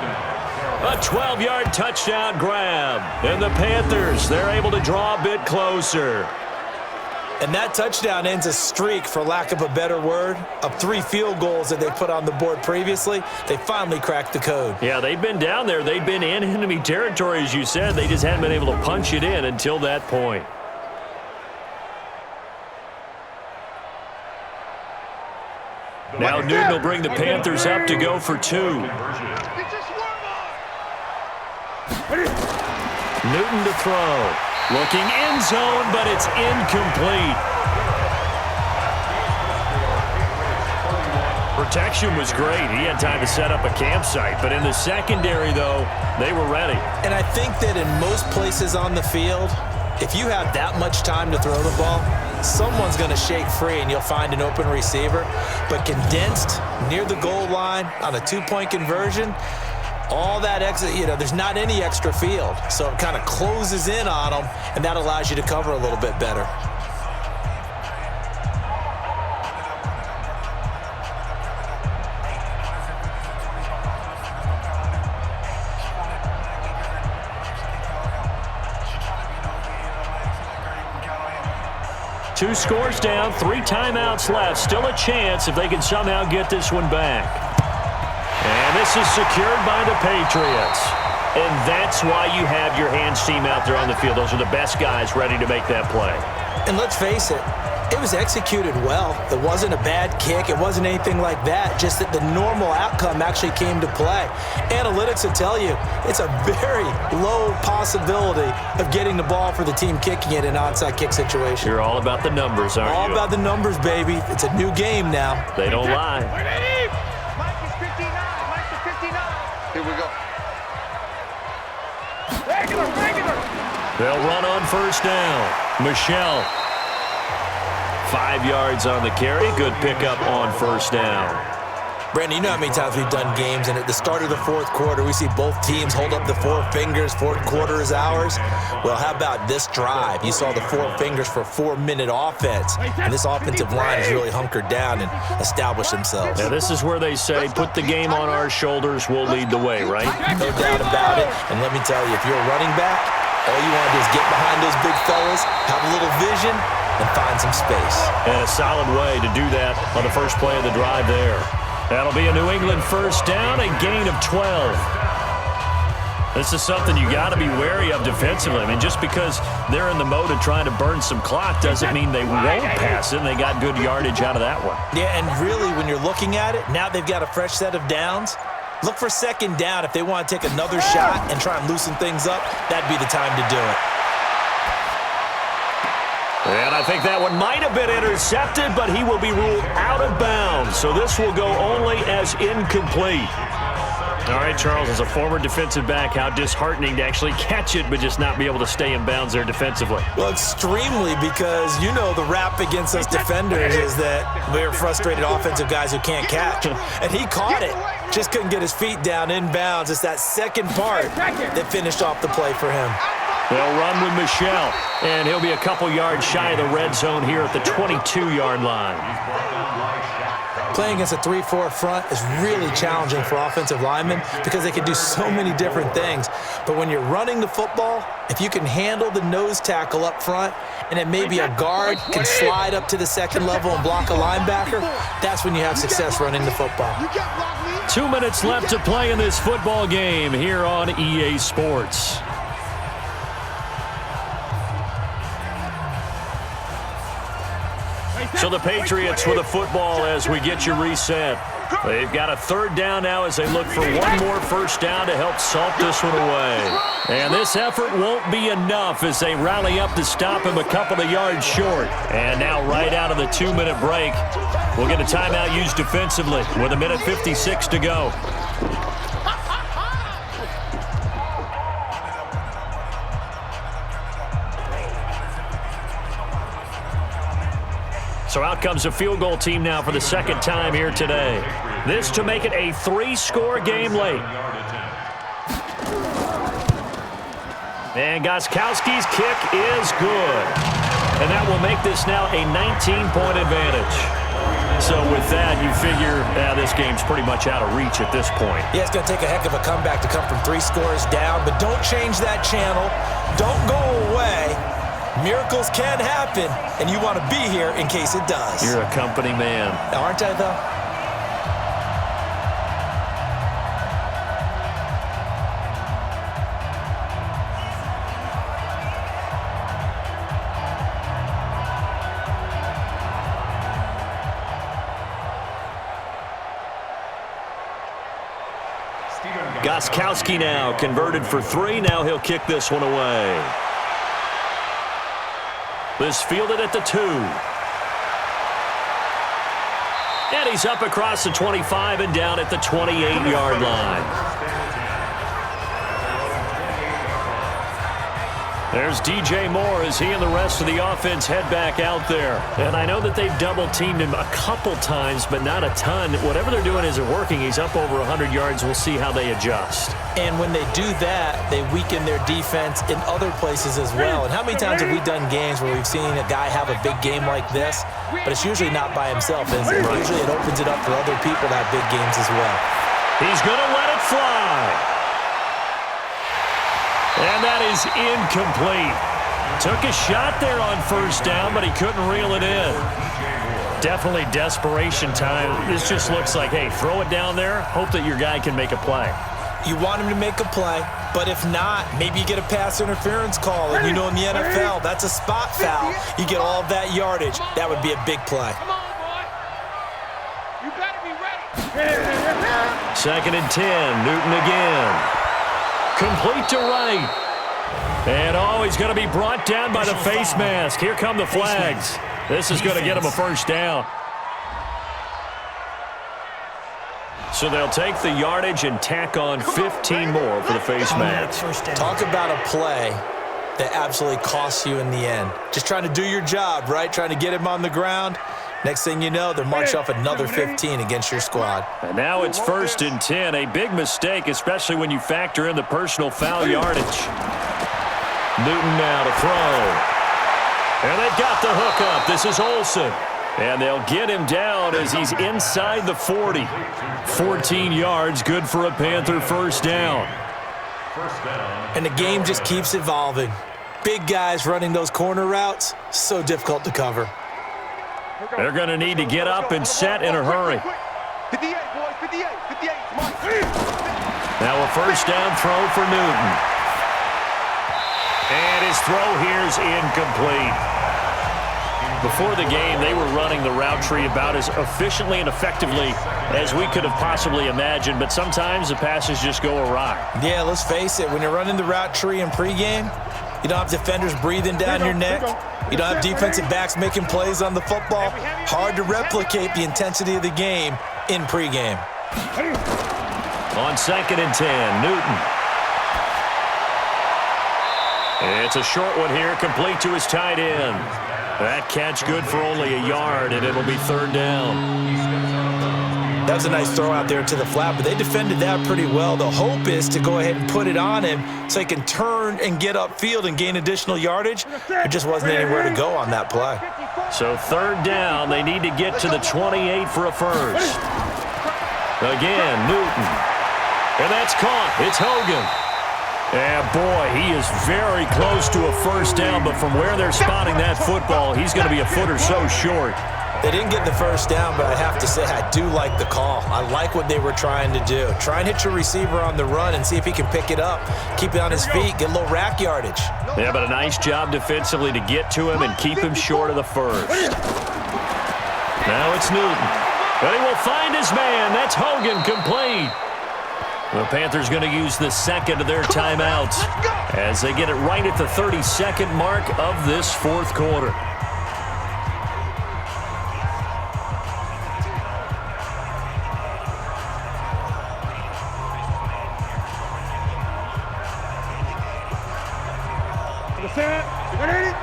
A 12-yard touchdown grab. And the Panthers, they're able to draw a bit closer. And that touchdown ends a streak, for lack of a better word, of 3 field goals that they put on the board previously. They finally cracked the code. Yeah, they've been down there. They've been in enemy territory, as you said. They just hadn't been able to punch it in until that point. Now Newton will bring the Panthers up to go for 2. Newton to throw. Looking end zone, but it's incomplete. Protection was great. He had time to set up a campsite. But in the secondary, though, they were ready. And I think that in most places on the field, if you have that much time to throw the ball, someone's going to shake free and you'll find an open receiver. But condensed near the goal line on a 2-point conversion, all that extra, there's not any extra field. So it kind of closes in on them, and that allows you to cover a little bit better. Two scores down, 3 timeouts left. Still a chance if they can somehow get this one back. And this is secured by the Patriots. And that's why you have your hands team out there on the field. Those are the best guys ready to make that play. And let's face it, it was executed well. It wasn't a bad kick. It wasn't anything like that. Just that the normal outcome actually came to play. Analytics will tell you it's a very low possibility of getting the ball for the team kicking it in an onside kick situation. You're all about the numbers, aren't you? All about the numbers, baby. It's a new game now. They don't lie. Mike is 59. Mike is 59. Here we go. Regular. They'll run on first down. Michelle. 5 yards on the carry. Good pickup on first down. Brandon, you know how many times we've done games, and at the start of the fourth quarter, we see both teams hold up the four fingers, fourth quarter is ours. Well, how about this drive? You saw the four fingers for 4-minute offense, and this offensive line has really hunkered down and established themselves. Now, this is where they say, put the game on our shoulders, we'll lead the way, right? No doubt about it, and let me tell you, if you're a running back, all you want to do is get behind those big fellas, have a little vision, and find some space. And a solid way to do that on the first play of the drive there. That'll be a New England first down, a gain of 12. This is something you got to be wary of defensively. I mean, just because they're in the mode of trying to burn some clock doesn't mean they won't pass it, and they got good yardage out of that one. Yeah, and really, when you're looking at it, now they've got a fresh set of downs. Look for second down. If they want to take another shot and try and loosen things up, that'd be the time to do it. And I think that one might have been intercepted, but he will be ruled out of bounds. So this will go only as incomplete. All right, Charles, as a former defensive back, how disheartening to actually catch it but just not be able to stay in bounds there defensively. Well, extremely, because you know the rap against us defenders is that we're frustrated offensive guys who can't catch. And he caught it. Just couldn't get his feet down in bounds. It's that second part that finished off the play for him. They'll run with Michelle, and he'll be a couple yards shy of the red zone here at the 22-yard line. Playing against a 3-4 front is really challenging for offensive linemen because they can do so many different things. But when you're running the football, if you can handle the nose tackle up front, and then maybe a guard can slide up to the second level and block a linebacker, that's when you have success running the football. 2 minutes left to play in this football game here on EA Sports. So the Patriots with a football as we get you reset. They've got a third down now as they look for one more first down to help salt this one away. And this effort won't be enough as they rally up to stop him a couple of yards short. And now right out of the 2-minute break, we'll get a timeout used defensively with 1:56 to go. So out comes a field goal team now for the second time here today. This to make it a 3-score game late. And Gostkowski's kick is good. And that will make this now a 19-point advantage. So with that, you figure this game's pretty much out of reach at this point. Yeah, it's going to take a heck of a comeback to come from 3 scores down, but don't change that channel. Don't go away. Miracles can happen, and you want to be here in case it does. You're a company man. Aren't I, though? Gostkowski now converted for 3. Now he'll kick this one away. This fielded at the 2. And he's up across the 25 and down at the 28-yard line. There's DJ Moore as he and the rest of the offense head back out there. And I know that they've double-teamed him a couple times, but not a ton. Whatever they're doing isn't working. He's up over 100 yards. We'll see how they adjust. And when they do that, they weaken their defense in other places as well. And how many times have we done games where we've seen a guy have a big game like this, but it's usually not by himself, is it? Right. Usually it opens it up for other people to have big games as well. He's going to let it fly. And that is incomplete. Took a shot there on first down, but he couldn't reel it in. Definitely desperation time. This just looks like, hey, throw it down there, hope that your guy can make a play. You want him to make a play, but if not, maybe you get a pass interference call. And you know in the NFL, that's a spot foul. You get all of that yardage. That would be a big play. Come on, boy. You better be ready. 2nd and 10. Newton again. Complete to right. And he's going to be brought down by the face mask. Here come the flags. This is going to get him a first down. So they'll take the yardage and tack on 15 more for the face mask. Talk about a play that absolutely costs you in the end. Just trying to do your job, right? Trying to get him on the ground. Next thing you know, they're marching off another 15 against your squad. And now it's 1st and 10. A big mistake, especially when you factor in the personal foul yardage. Newton now to throw. And they've got the hook up. This is Olsen. And they'll get him down as he's inside the 40. 14 yards, good for a Panther first down. And the game just keeps evolving. Big guys running those corner routes, so difficult to cover. They're going to need to get up and set in a hurry. 58, boys, 58, 58. Now a first down throw for Newton. And his throw here's incomplete. Before the game, they were running the route tree about as efficiently and effectively as we could have possibly imagined, but sometimes the passes just go awry. Yeah, let's face it. When you're running the route tree in pregame, you don't have defenders breathing down your neck. You don't have defensive backs making plays on the football. Hard to replicate the intensity of the game in pregame. On 2nd and 10, Newton. It's a short one here, complete to his tight end. That catch good for only a yard, and it'll be 3rd down. That was a nice throw out there to the flat, but they defended that pretty well. The hope is to go ahead and put it on him so he can turn and get upfield and gain additional yardage. There just wasn't anywhere to go on that play. So 3rd down, they need to get to the 28 for a first. Again, Newton. And that's caught. It's Hogan. And boy, he is very close to a first down, but from where they're spotting that football, he's going to be a foot or so short. They didn't get the first down, but I have to say I do like the call. I like what they were trying to do. Try and hit your receiver on the run and see if he can pick it up, keep it on his feet, get a little rack yardage. Yeah, but a nice job defensively to get to him and keep him short of the first. Now it's Newton. But he will find his man. That's Hogan, complete. The Panthers going to use the second of their timeouts as they get it right at the 32nd mark of this 4th quarter. Understand? You ready?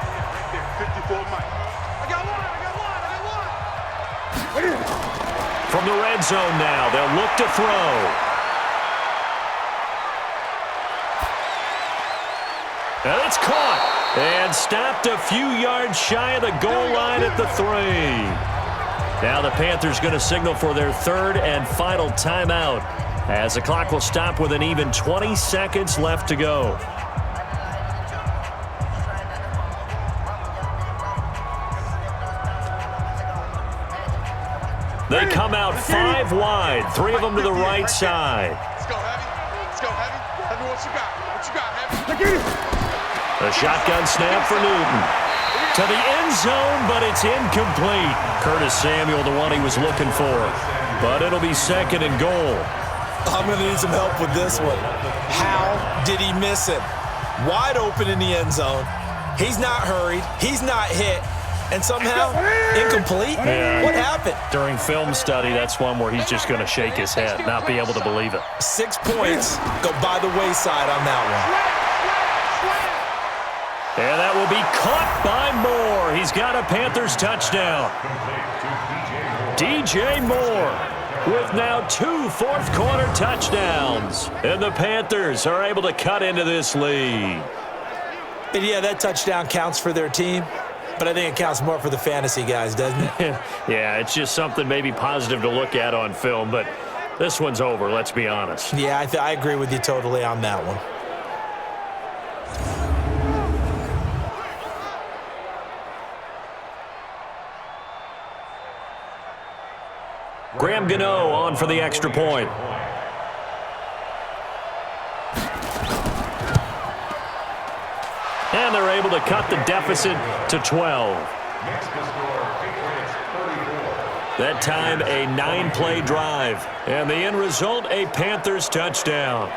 54, Mike. I got one. From the red zone now, they'll look to throw. And it's caught and stopped a few yards shy of the goal line at the 3. Now the Panthers going to signal for their 3rd and final timeout as the clock will stop with an even 20 seconds left to go. They come out 5 wide, 3 of them to the right side. Let's go, Heavy. Let's go, Heavy. Heavy, what you got? What you got, Heavy? A shotgun snap for Newton. To the end zone, but it's incomplete. Curtis Samuel, the one he was looking for. But it'll be 2nd and goal. I'm going to need some help with this one. How did he miss it? Wide open in the end zone. He's not hurried. He's not hit. And somehow, incomplete? Yeah. What happened? During film study, that's one where he's just going to shake his head, not be able to believe it. 6 points go by the wayside on that one. And that will be caught by Moore. He's got a Panthers touchdown. DJ Moore with now 2 fourth-quarter touchdowns. And the Panthers are able to cut into this lead. And yeah, that touchdown counts for their team, but I think it counts more for the fantasy guys, doesn't it? Yeah, it's just something maybe positive to look at on film, but this one's over, let's be honest. Yeah, I agree with you totally on that one. Graham Gano on for the extra point. And they're able to cut the deficit to 12. Next to score, Patriots 34. That time, a 9-play drive. And the end result, a Panthers touchdown.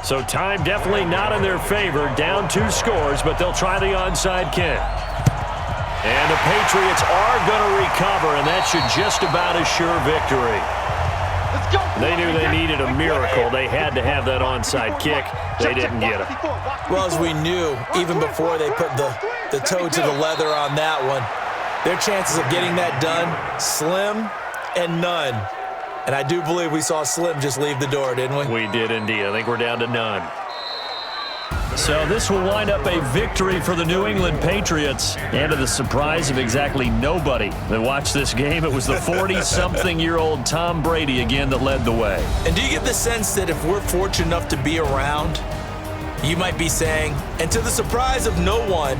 So time definitely not in their favor. Down 2 scores, but they'll try the onside kick. And the Patriots are going to recover, and that should just about assure victory. They knew they needed a miracle. They had to have that onside kick. They didn't get it. Well, as we knew, even before they put the toe to the leather on that one, their chances of getting that done, slim and none. And I do believe we saw Slim just leave the door, didn't we? We did indeed. I think we're down to none. So this will wind up a victory for the New England Patriots. And to the surprise of exactly nobody that watched this game, it was the 40-something-year-old Tom Brady again that led the way. And do you get the sense that if we're fortunate enough to be around, you might be saying, and to the surprise of no one,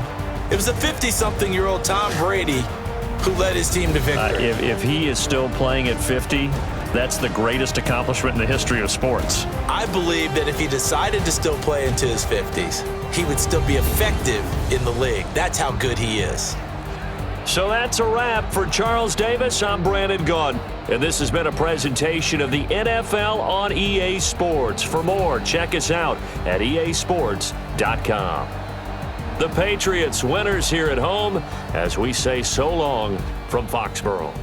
it was a 50-something-year-old Tom Brady who led his team to victory. If he is still playing at 50, that's the greatest accomplishment in the history of sports. I believe that if he decided to still play into his 50s, he would still be effective in the league. That's how good he is. So that's a wrap for Charles Davis. I'm Brandon Gaudin, and this has been a presentation of the NFL on EA Sports. For more, check us out at easports.com. The Patriots winners here at home as we say so long from Foxborough.